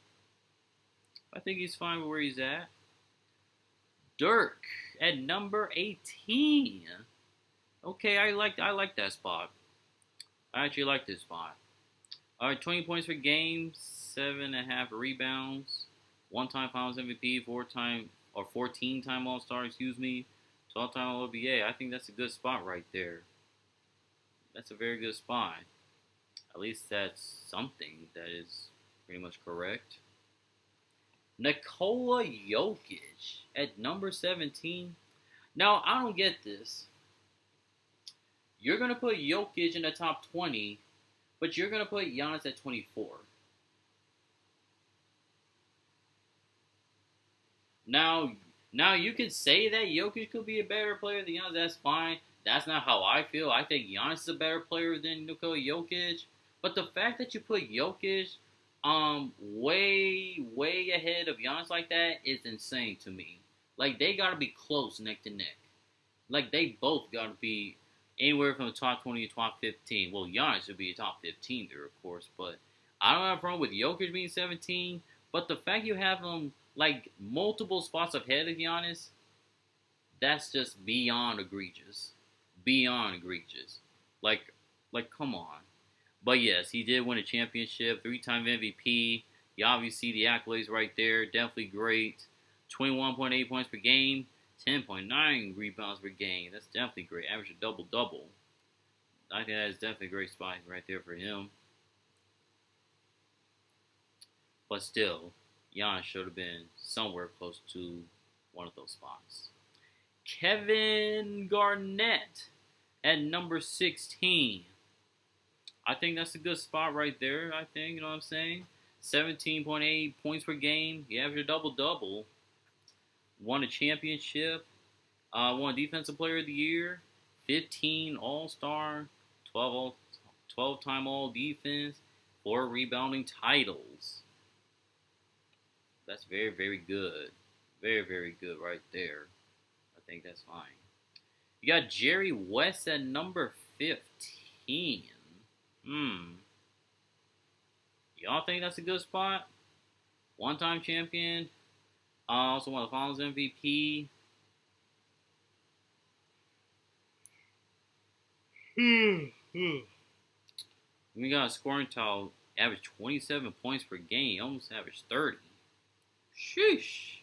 I think he's fine with where he's at. Dirk at number 18. Okay, I like that spot. I actually like this spot. All right, 20 points per game, 7.5 rebounds, 1-time Finals MVP, 14-time All-Star, 12-time All-NBA. I think that's a good spot right there. That's a very good spot. At least that's something that is pretty much correct. Nikola Jokic at number 17. Now, I don't get this. You're going to put Jokic in the top 20, but you're going to put Giannis at 24. Now you can say that Jokic could be a better player than Giannis. That's fine. That's not how I feel. I think Giannis is a better player than Nikola Jokic. But the fact that you put Jokic way ahead of Giannis like that is insane to me. Like, they got to be close neck to neck. Like, they both got to be anywhere from the top 20 to top 15. Well, Giannis would be a top 15 there, of course. But I don't have a problem with Jokic being 17. But the fact you have him, like, multiple spots ahead of Giannis, that's just beyond egregious. Beyond egregious. Like, come on. But yes, he did win a championship, 3-time MVP. You obviously see the accolades right there. Definitely great. 21.8 points per game, 10.9 rebounds per game. That's definitely great. Average a double-double. I think that is definitely a great spot right there for him. But still, Giannis should have been somewhere close to one of those spots. Kevin Garnett at number 16. I think that's a good spot right there, I think, you know what I'm saying? 17.8 points per game. He averaged a double-double. Won a championship. Won Defensive Player of the Year. 15 All-Star. 12-time All-Defense. 4 rebounding titles. That's very, very good. Very, very good right there. I think that's fine. You got Jerry West at number 15. Y'all think that's a good spot? 1-time champion, Also won the Finals MVP. We got a scoring total, average 27 points per game, almost average 30. Sheesh.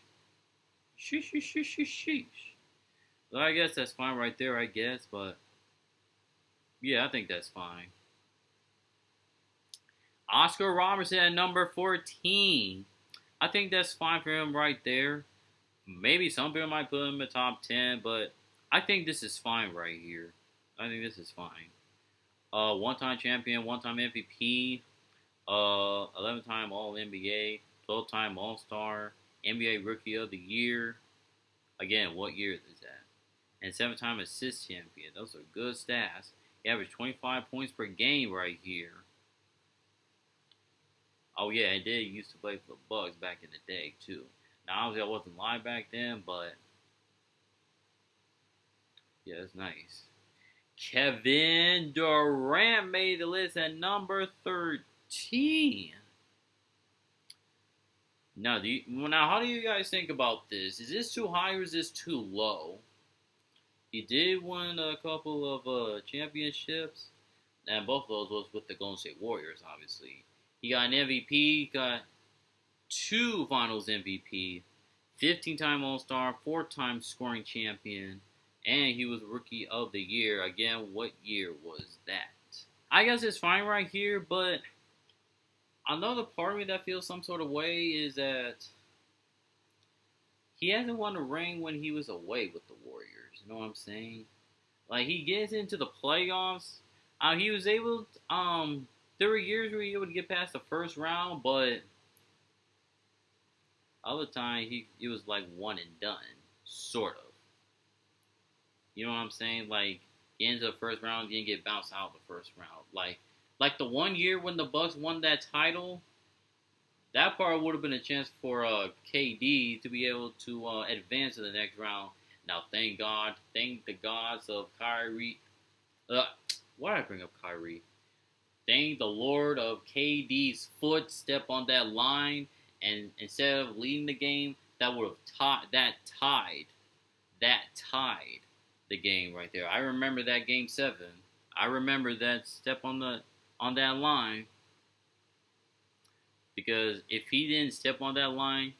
Sheesh, sheesh, sheesh, sheesh, sheesh. Well, I guess that's fine right there, I guess, but yeah, I think that's fine. Oscar Robertson at number 14. I think that's fine for him right there. Maybe some people might put him in the top 10, but I think this is fine right here. I think this is fine. One-time champion, one-time MVP, 11-time All-NBA, 12-time All-Star, NBA Rookie of the Year. Again, what year is that? And 7-time assist champion. Those are good stats. He averaged 25 points per game right here. Oh yeah, I did used to play for the Bucks back in the day too. Now obviously I wasn't live back then, but yeah, it's nice. Kevin Durant made the list at number 13. Now, how do you guys think about this? Is this too high or is this too low? He did win a couple of championships, and both of those was with the Golden State Warriors, obviously. He got an MVP, got 2 Finals MVP, 15-time All-Star, 4-time scoring champion, and he was Rookie of the Year. Again, what year was that? I guess it's fine right here, but another part of me that feels some sort of way is that he hasn't won a ring when he was away with the Warriors. You know what I'm saying? Like, he gets into the playoffs. He was able to, there were years where he would get past the first round, but other time he was like one and done, sort of. You know what I'm saying? Like, get into the first round, didn't get bounced out of the first round. Like the one year when the Bucks won that title, that part would have been a chance for KD to be able to advance to the next round. Now, thank the gods of Kyrie. Why did I bring up Kyrie? Thank the Lord of KD's foot step on that line, and instead of leading the game, that would have tied the game right there. I remember that game 7. I remember that step on that line, because if he didn't step on that line,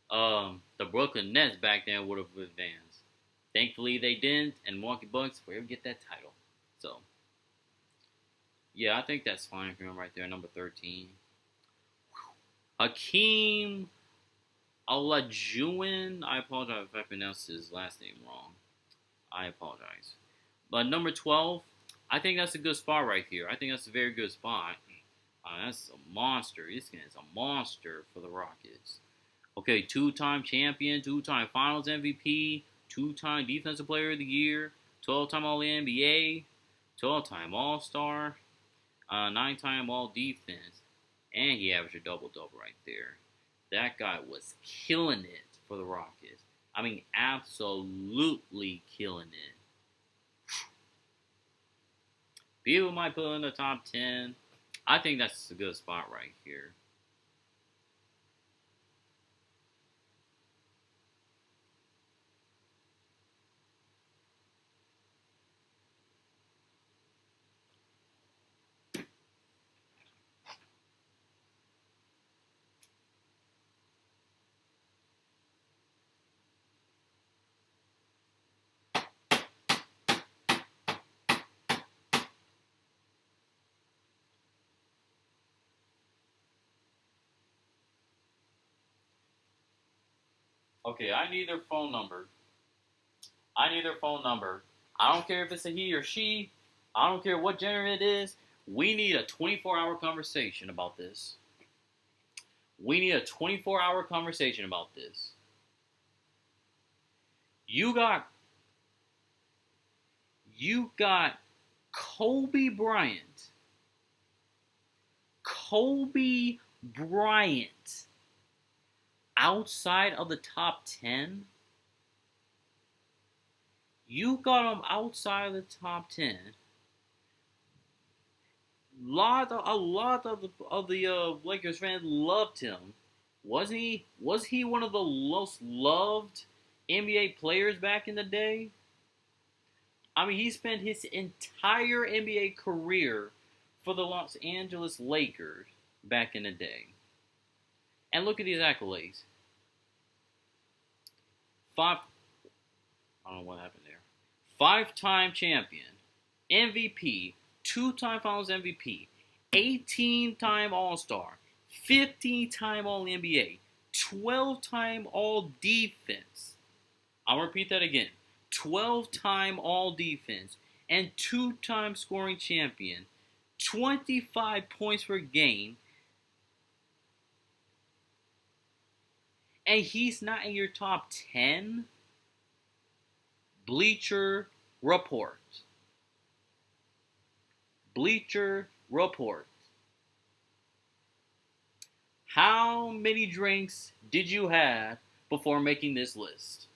the Brooklyn Nets back then would have advanced. Thankfully, they didn't, and Milwaukee Bucks were able to get that title. So, yeah, I think that's fine for him right there, number 13. Hakeem Olajuwon. I apologize if I pronounced his last name wrong. I apologize. But number 12, I think that's a good spot right here. I think that's a very good spot. That's a monster. This guy is a monster for the Rockets. Okay, 2-time champion, 2-time Finals MVP, 2-time Defensive Player of the Year, 12-time All-NBA, 12-time All-Star, 9-time All-Defense, and he averaged a double-double right there. That guy was killing it for the Rockets. I mean, absolutely killing it. People might put him in the top 10. I think that's a good spot right here. Okay, I need their phone number. I don't care if it's a he or she. I don't care what gender it is. We need a 24-hour conversation about this. We need a 24-hour conversation about this. You got Kobe Bryant. Kobe Bryant outside of the top 10. You got him outside of the top 10. A lot of the Lakers fans loved him Was he one of the most loved NBA players back in the day? I mean, he spent his entire NBA career for the Los Angeles Lakers back in the day. And look at these accolades. Five, I don't know what happened there. 5-time champion, MVP, 2-time Finals MVP, 18-time All-Star, 15-time All-NBA, 12-time All-Defense. I'll repeat that again. 12-time All-Defense and 2-time scoring champion, 25 points per game, and he's not in your top 10? Bleacher Report. Bleacher Report. How many drinks did you have before making this list?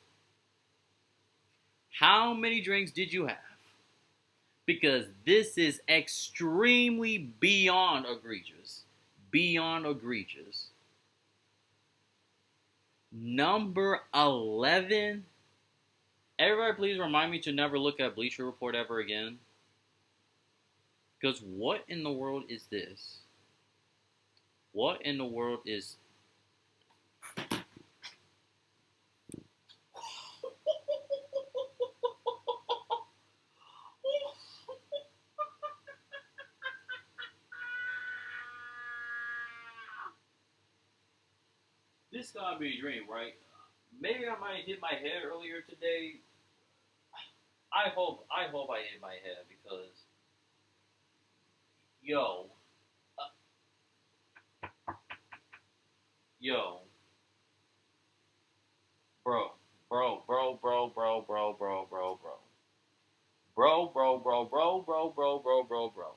How many drinks did you have? Because this is extremely beyond egregious. Beyond egregious. Number 11. Everybody please remind me to never look at Bleacher Report ever again. Because what in the world is this? What in the world is... This gotta be a dream, right? Maybe I might hit my head earlier today. I hope I hit my head because, yo, bro, bro, bro, bro, bro, bro, bro, bro, bro, bro, bro, bro, bro, bro, bro, bro, bro, bro.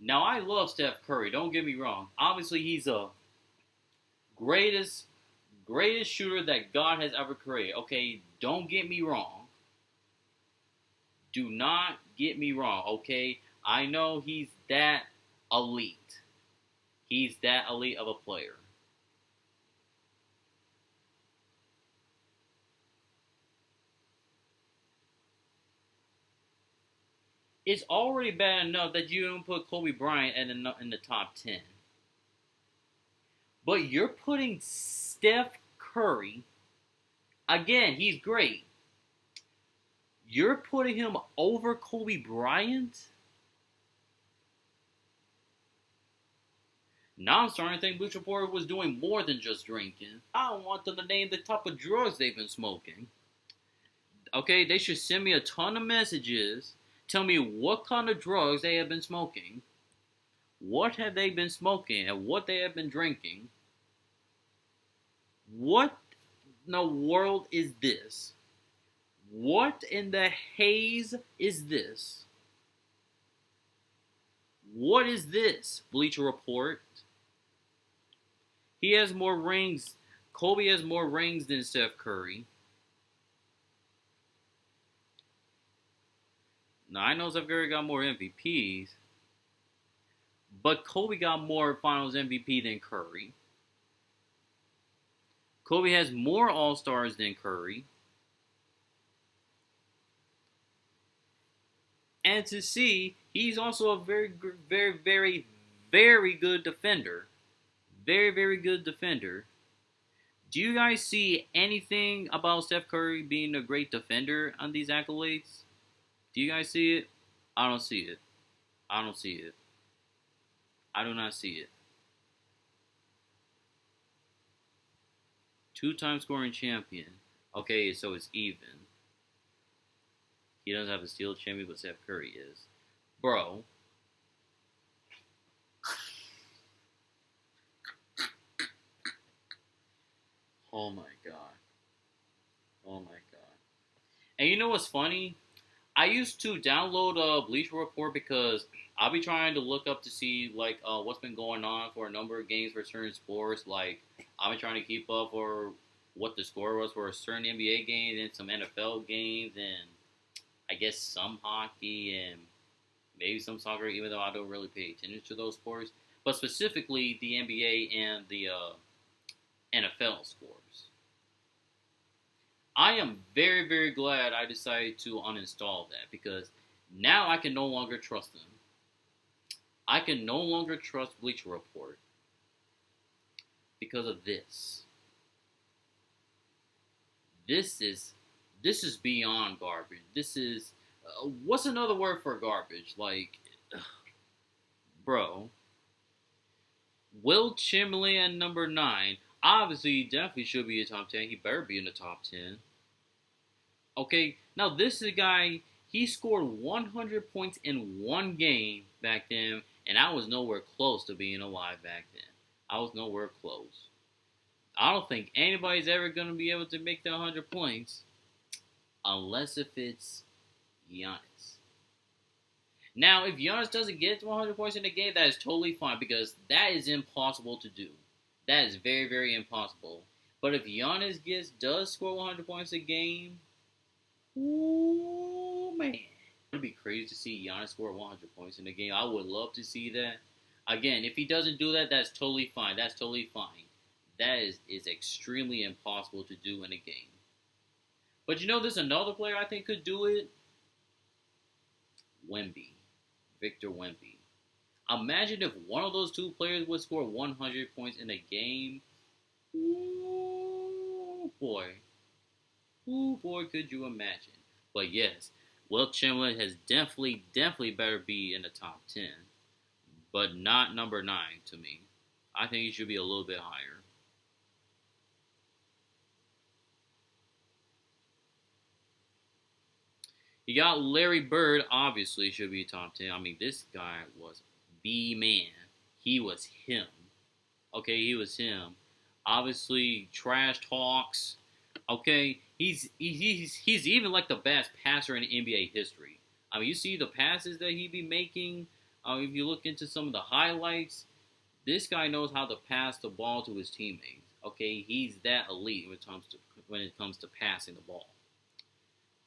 Now I love Steph Curry. Don't get me wrong. Obviously, he's a greatest shooter that God has ever created. Okay, don't get me wrong. Do not get me wrong. Okay, I know he's that elite. He's that elite of a player. It's already bad enough that you don't put Kobe Bryant in the top 10. But you're putting Steph Curry, again, he's great. You're putting him over Kobe Bryant? Now I'm starting to think Bleacher Report was doing more than just drinking. I don't want them to name the type of drugs they've been smoking. Okay, they should send me a ton of messages. Tell me what kind of drugs they have been smoking. What have they been smoking and what they have been drinking. What in the world is this? What in the haze is this? What is this, Bleacher Report? He has more rings. Kobe has more rings than Steph Curry. Now, I know Steph Curry got more MVPs, but Kobe got more Finals MVP than Curry. Kobe has more All-Stars than Curry. And to see, he's also a very, very, very, very good defender. Very, very good defender. Do you guys see anything about Steph Curry being a great defender on these accolades? Do you guys see it? I don't see it. I don't see it. I do not see it. 2-time scoring champion. Okay, so it's even. He doesn't have a steal champion, but Steph Curry is. Bro. Oh my god. Oh my god. And you know what's funny? I used to download a Bleacher Report because I'll be trying to look up to see like what's been going on for a number of games for certain sports. Like I've been trying to keep up for what the score was for a certain NBA games and some NFL games and I guess some hockey and maybe some soccer, even though I don't really pay attention to those sports, but specifically the NBA and the NFL scores. I am very, very glad I decided to uninstall that because now I can no longer trust them. I can no longer trust Bleacher Report because of this. This is beyond garbage. This is what's another word for garbage? Like, bro, Will Chamberlain number 9. Obviously, he definitely should be in the top 10. He better be in the top 10. Okay, now this is a guy. He scored 100 points in one game back then, and I was nowhere close to being alive back then. I was nowhere close. I don't think anybody's ever going to be able to make that 100 points unless if it's Giannis. Now, if Giannis doesn't get to 100 points in a game, that is totally fine because that is impossible to do. That is very, very impossible. But if Giannis does score 100 points a game, ooh, man. It would be crazy to see Giannis score 100 points in a game. I would love to see that. Again, if he doesn't do that, that's totally fine. That's totally fine. That is extremely impossible to do in a game. But you know, there's another player I think could do it. Wemby. Victor Wemby. Imagine if one of those two players would score 100 points in a game. Ooh, boy. Ooh, boy, could you imagine. But yes, Will Chamberlain has definitely better be in the top 10. But not number 9 to me. I think he should be a little bit higher. You got Larry Bird, obviously should be top 10. I mean, this guy was the man. He was him. Okay, he was him. Obviously, trash talks. Okay, he's even like the best passer in NBA history. I mean, you see the passes that he be making. If you look into some of the highlights, this guy knows how to pass the ball to his teammates. Okay, he's that elite when it comes to passing the ball.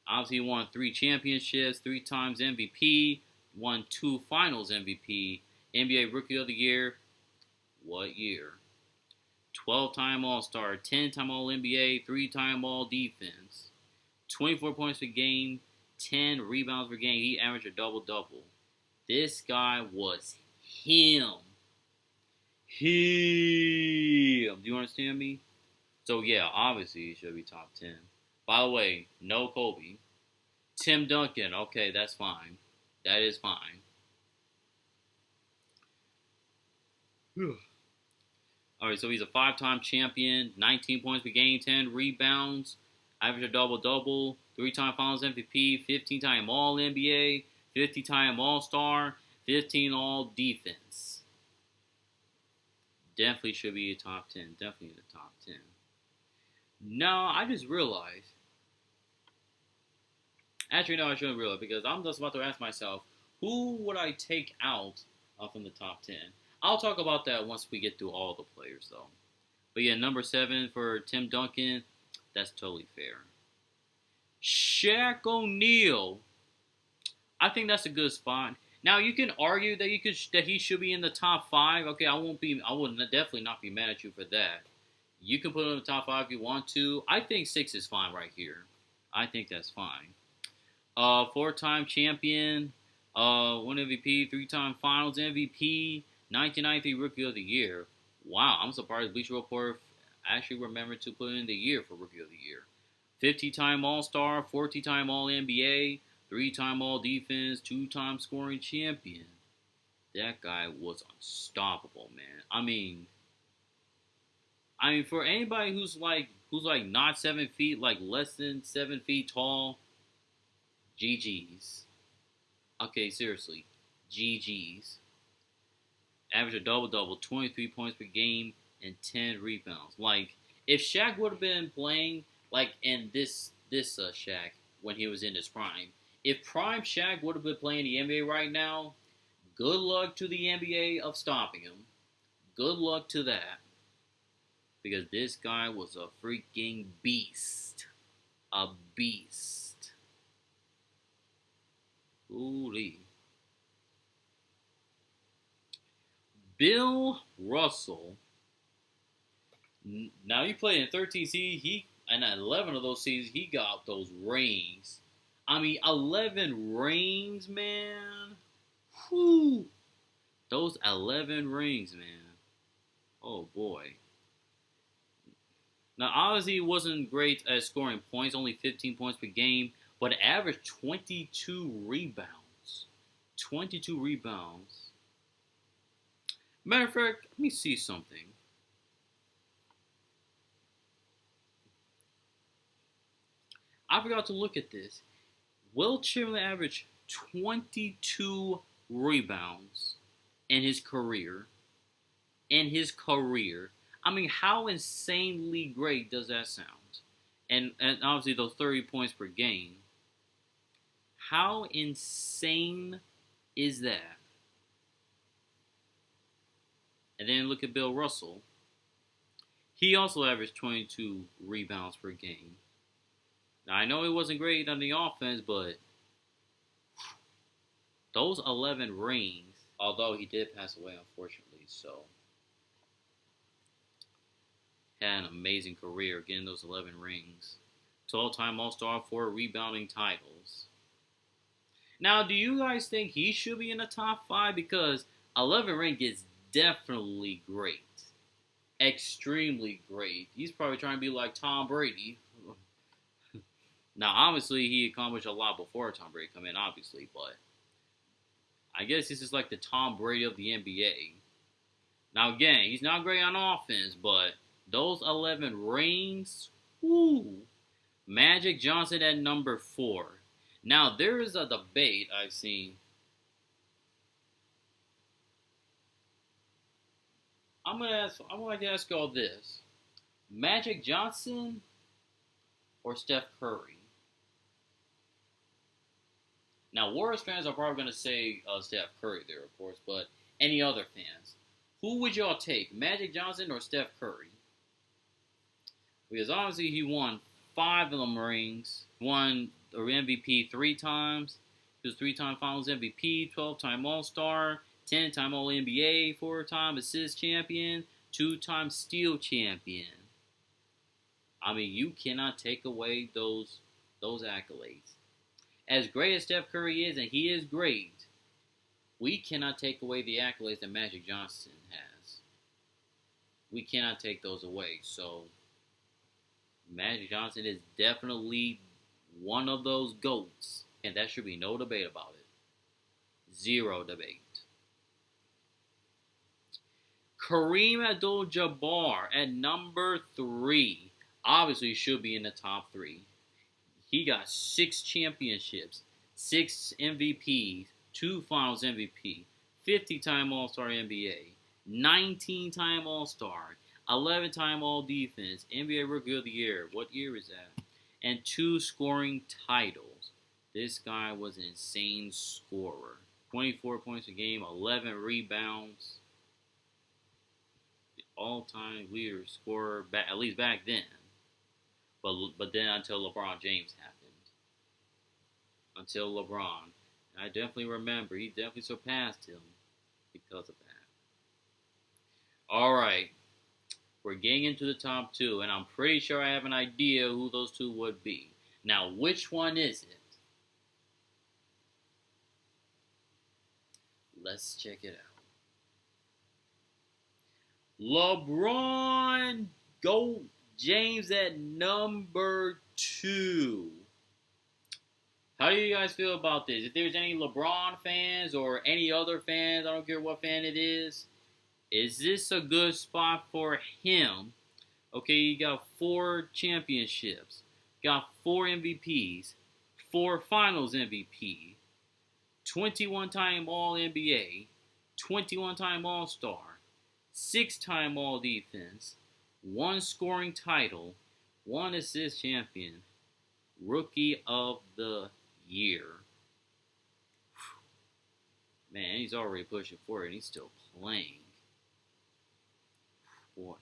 Obviously, he won 3 championships, 3 times MVP, won 2 Finals MVP, NBA Rookie of the Year. What year? 12-time All-Star, 10-time All-NBA, 3-time All-Defense, 24 points per game, 10 rebounds per game. He averaged a double-double. This guy was him. Do you understand me? So, yeah, obviously, he should be top 10. By the way, no Kobe. Tim Duncan, okay, that's fine. That is fine. Alright, so he's a 5-time champion, 19 points per game, 10 rebounds, average a double-double, 3-time Finals MVP, 15-time All-NBA, 50-time All-Star, 15 All-Defense. Definitely should be a top 10. Definitely in the top 10. No, I just realized. Actually, no, I shouldn't realize because I'm just about to ask myself, who would I take out from the top 10? I'll talk about that once we get through all the players, though. But yeah, number 7 for Tim Duncan, that's totally fair. Shaq O'Neal, I think that's a good spot. Now you can argue that he should be in the top 5. Okay, I would definitely not be mad at you for that. You can put him in the top 5 if you want to. I think 6 is fine right here. I think that's fine. 4-time champion, 1 MVP, 3-time Finals MVP, 1993 Rookie of the Year. Wow, I'm surprised Bleacher Report actually remembered to put in the year for Rookie of the Year. 50-time All-Star, 40-time All-NBA, 3-time All-Defense, 2-time scoring champion. That guy was unstoppable, man. I mean, for anybody who's like not 7 feet, like less than 7 feet tall, GG's. Okay, seriously, GG's. Average a double-double, 23 points per game, and 10 rebounds. Like, if Shaq would have been playing, like, in this Shaq, when he was in his prime, if prime Shaq would have been playing the NBA right now, good luck to the NBA of stopping him. Good luck to that. Because this guy was a freaking beast. A beast. Ooh-lee. Bill Russell. Now he played in 13 seasons. And 11 of those seasons he got those rings. I mean, 11 rings, man. Whew. Those 11 rings, man. Oh boy. Now, obviously, he wasn't great at scoring points, only 15 points per game, but averaged 22 rebounds. 22 rebounds. Matter of fact, let me see something. I forgot to look at this. Will Chamberlain averaged 22 rebounds in his career. I mean, how insanely great does that sound? And obviously those 30 points per game. How insane is that? And then look at Bill Russell. He also averaged 22 rebounds per game. Now, I know it wasn't great on the offense, but those 11 rings, although he did pass away, unfortunately, so had an amazing career getting those 11 rings. 12-time All-Star, 4 rebounding titles. Now, do you guys think he should be in the top 5? Because 11 rings is definitely great. Extremely great. He's probably trying to be like Tom Brady. Now, obviously, he accomplished a lot before Tom Brady come in, obviously, but I guess this is like the Tom Brady of the NBA. Now, again, he's not great on offense, but those 11 rings, whoo. Magic Johnson at number 4. Now, there is a debate I've seen. I'm going to ask y'all this. Magic Johnson or Steph Curry? Now, Warriors fans are probably going to say Steph Curry there, of course, but any other fans, who would y'all take, Magic Johnson or Steph Curry? Because obviously he won 5 of them rings, won the MVP 3 times. He was 3-time Finals MVP, 12-time All-Star, 10-time All-NBA, 4-time assist champion, 2-time steal champion. I mean, you cannot take away those accolades. As great as Steph Curry is, and he is great, we cannot take away the accolades that Magic Johnson has. We cannot take those away. So, Magic Johnson is definitely one of those GOATs, and there should be no debate about it. Zero debate. Kareem Abdul-Jabbar at number 3. Obviously should be in the top 3. He got 6 championships, 6 MVPs, 2 Finals MVP, 50-time All-Star NBA, 19-time All-Star, 11-time All-Defense, NBA Rookie of the Year. What year is that? And 2 scoring titles. This guy was an insane scorer. 24 points a game, 11 rebounds. The all-time leader scorer, at least back then. But then until LeBron James happened. Until LeBron. And I definitely remember, he definitely surpassed him because of that. Alright. We're getting into the top 2, and I'm pretty sure I have an idea who those 2 would be. Now, which one is it? Let's check it out. LeBron James at number 2. How do you guys feel about this? If there's any LeBron fans or any other fans, I don't care what fan it is this a good spot for him? Okay, you got 4 championships, got 4 MVPs, 4 Finals MVP, 21-time All-NBA, 21-time All-Star, 6-time All-Defense, 1 scoring title, 1 assist champion, Rookie of the Year. Man, he's already pushing forward and he's still playing. Boy.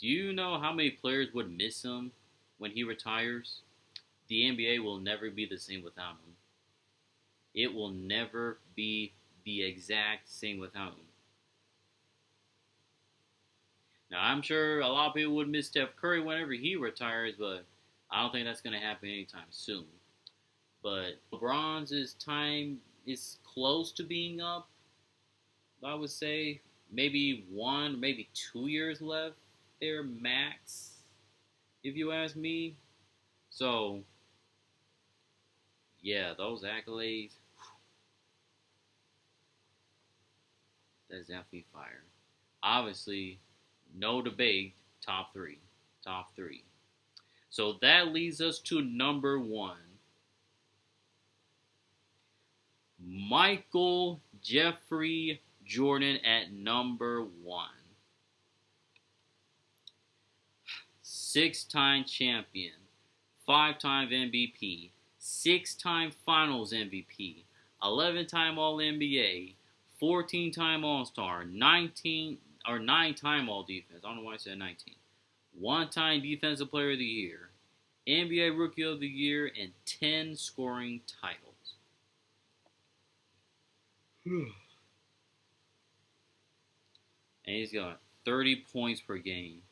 Do you know how many players would miss him when he retires? The NBA will never be the same without him. It will never be the exact same without him. Now, I'm sure a lot of people would miss Steph Curry whenever he retires, but I don't think that's going to happen anytime soon. But LeBron's time is close to being up, I would say. Maybe 1, maybe 2 years left there, max, if you ask me. So, yeah, those accolades, that's definitely fire. Obviously, no debate, top three. Top three. So that leads us to number 1. Michael Jeffrey Jordan at number 1. 6-time champion, 5-time MVP, 6-time Finals MVP, 11-time All-NBA, 14-time All-Star, 9-time All-Defense. I don't know why I said 19. 1-time Defensive Player of the Year, NBA Rookie of the Year, and 10 scoring titles. And he's got 30 points per game,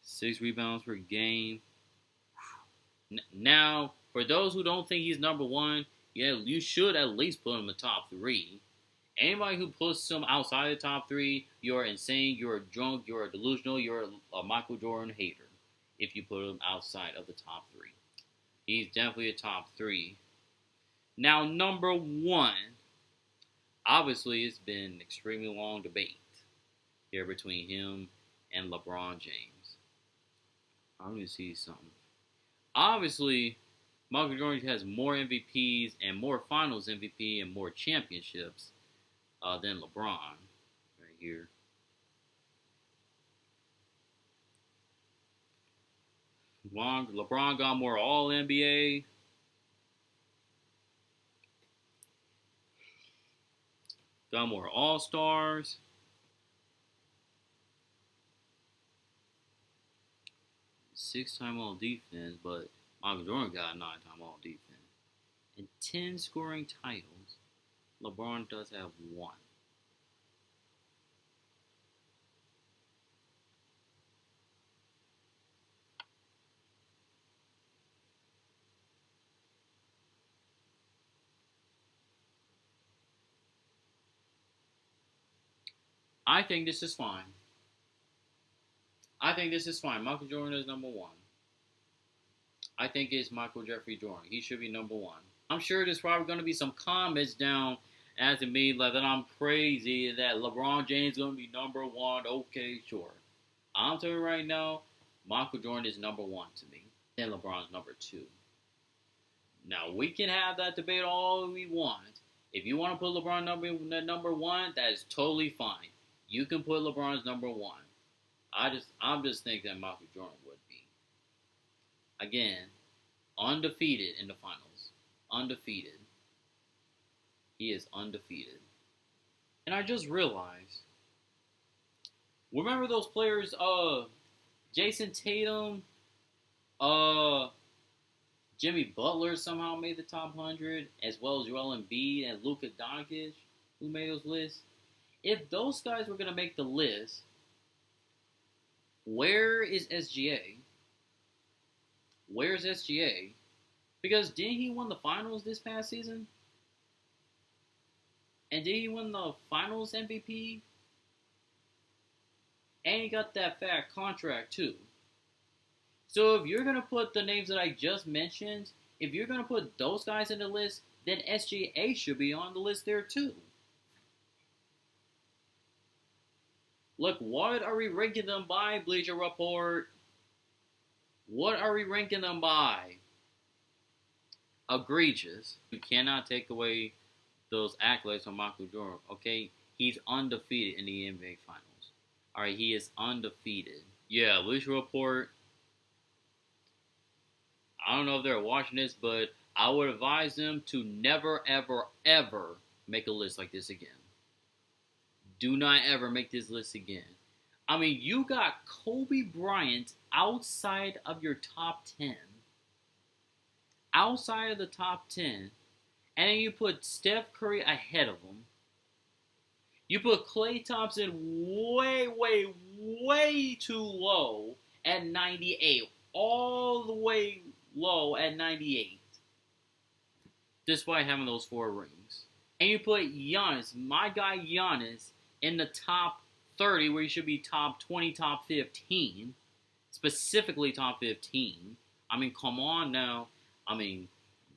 6 rebounds per game. Now, for those who don't think he's number 1, yeah, you should at least put him in the top 3. Anybody who puts him outside the top 3, you're insane, you're drunk, you're delusional, you're a Michael Jordan hater if you put him outside of the top 3. He's definitely a top 3. Now, number 1, obviously it's been an extremely long debate here between him and LeBron James. I'm going to see something. Obviously, Michael Jordan has more MVPs and more Finals MVP and more championships than LeBron. Right here. LeBron got more All-NBA. Got more All-Stars. Six-time All-Defense, but Michael Jordan got 9-time All-Defense. And 10 scoring titles. LeBron does have 1. I think this is fine. Michael Jordan is number 1. I think it's Michael Jeffrey Jordan. He should be number 1. I'm sure there's probably going to be some comments down asking me like that I'm crazy, that LeBron James is going to be number 1. Okay, sure. I'm telling you right now, Michael Jordan is number 1 to me. Then LeBron's number 2. Now, we can have that debate all we want. If you want to put LeBron number 1, that is totally fine. You can put LeBron's number 1. I'm just thinking that Michael Jordan would be. Again, undefeated in the finals. Undefeated. He is undefeated. And I just realized, remember those players, Jason Tatum, Jimmy Butler somehow made the top 100, as well as Joel Embiid and Luka Doncic, who made those lists? If those guys were going to make the list, where is SGA? Where's SGA? Because didn't he win the finals this past season? And did he win the finals MVP? And he got that fat contract too. So if you're going to put the names that I just mentioned, if you're going to put those guys in the list, then SGA should be on the list there too. Look, what are we ranking them by, Bleacher Report? What are we ranking them by? Egregious. You cannot take away those accolades from Michael Jordan, okay? He's undefeated in the NBA Finals. Alright, he is undefeated. Yeah, Bleacher Report. I don't know if they're watching this, but I would advise them to never, ever, ever make a list like this again. Do not ever make this list again. I mean, you got Kobe Bryant outside of your top 10. Outside of the top 10. And then you put Steph Curry ahead of him. You put Klay Thompson way, way, way too low at 98. All the way low at 98. Despite having those 4 rings. And you put Giannis, my guy Giannis, in the top 30, where he should be top 20, top 15. Specifically top 15. I mean, come on now. I mean,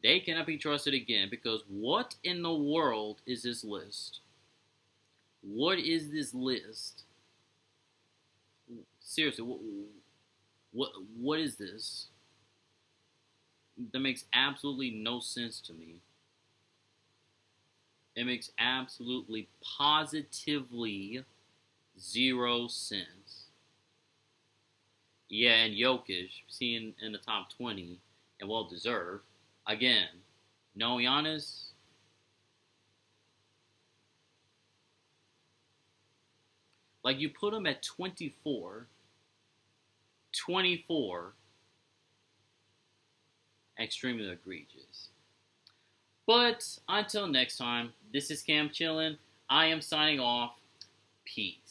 they cannot be trusted again, because what in the world is this list? What is this list? Seriously, what is this? That makes absolutely no sense to me. It makes absolutely, positively 0 sense. Yeah, and Jokic, seeing in the top 20, and well deserved. Again, no Giannis. Like, you put him at 24. 24. Extremely egregious. But until next time, this is Cam Chillin'. I am signing off. Peace.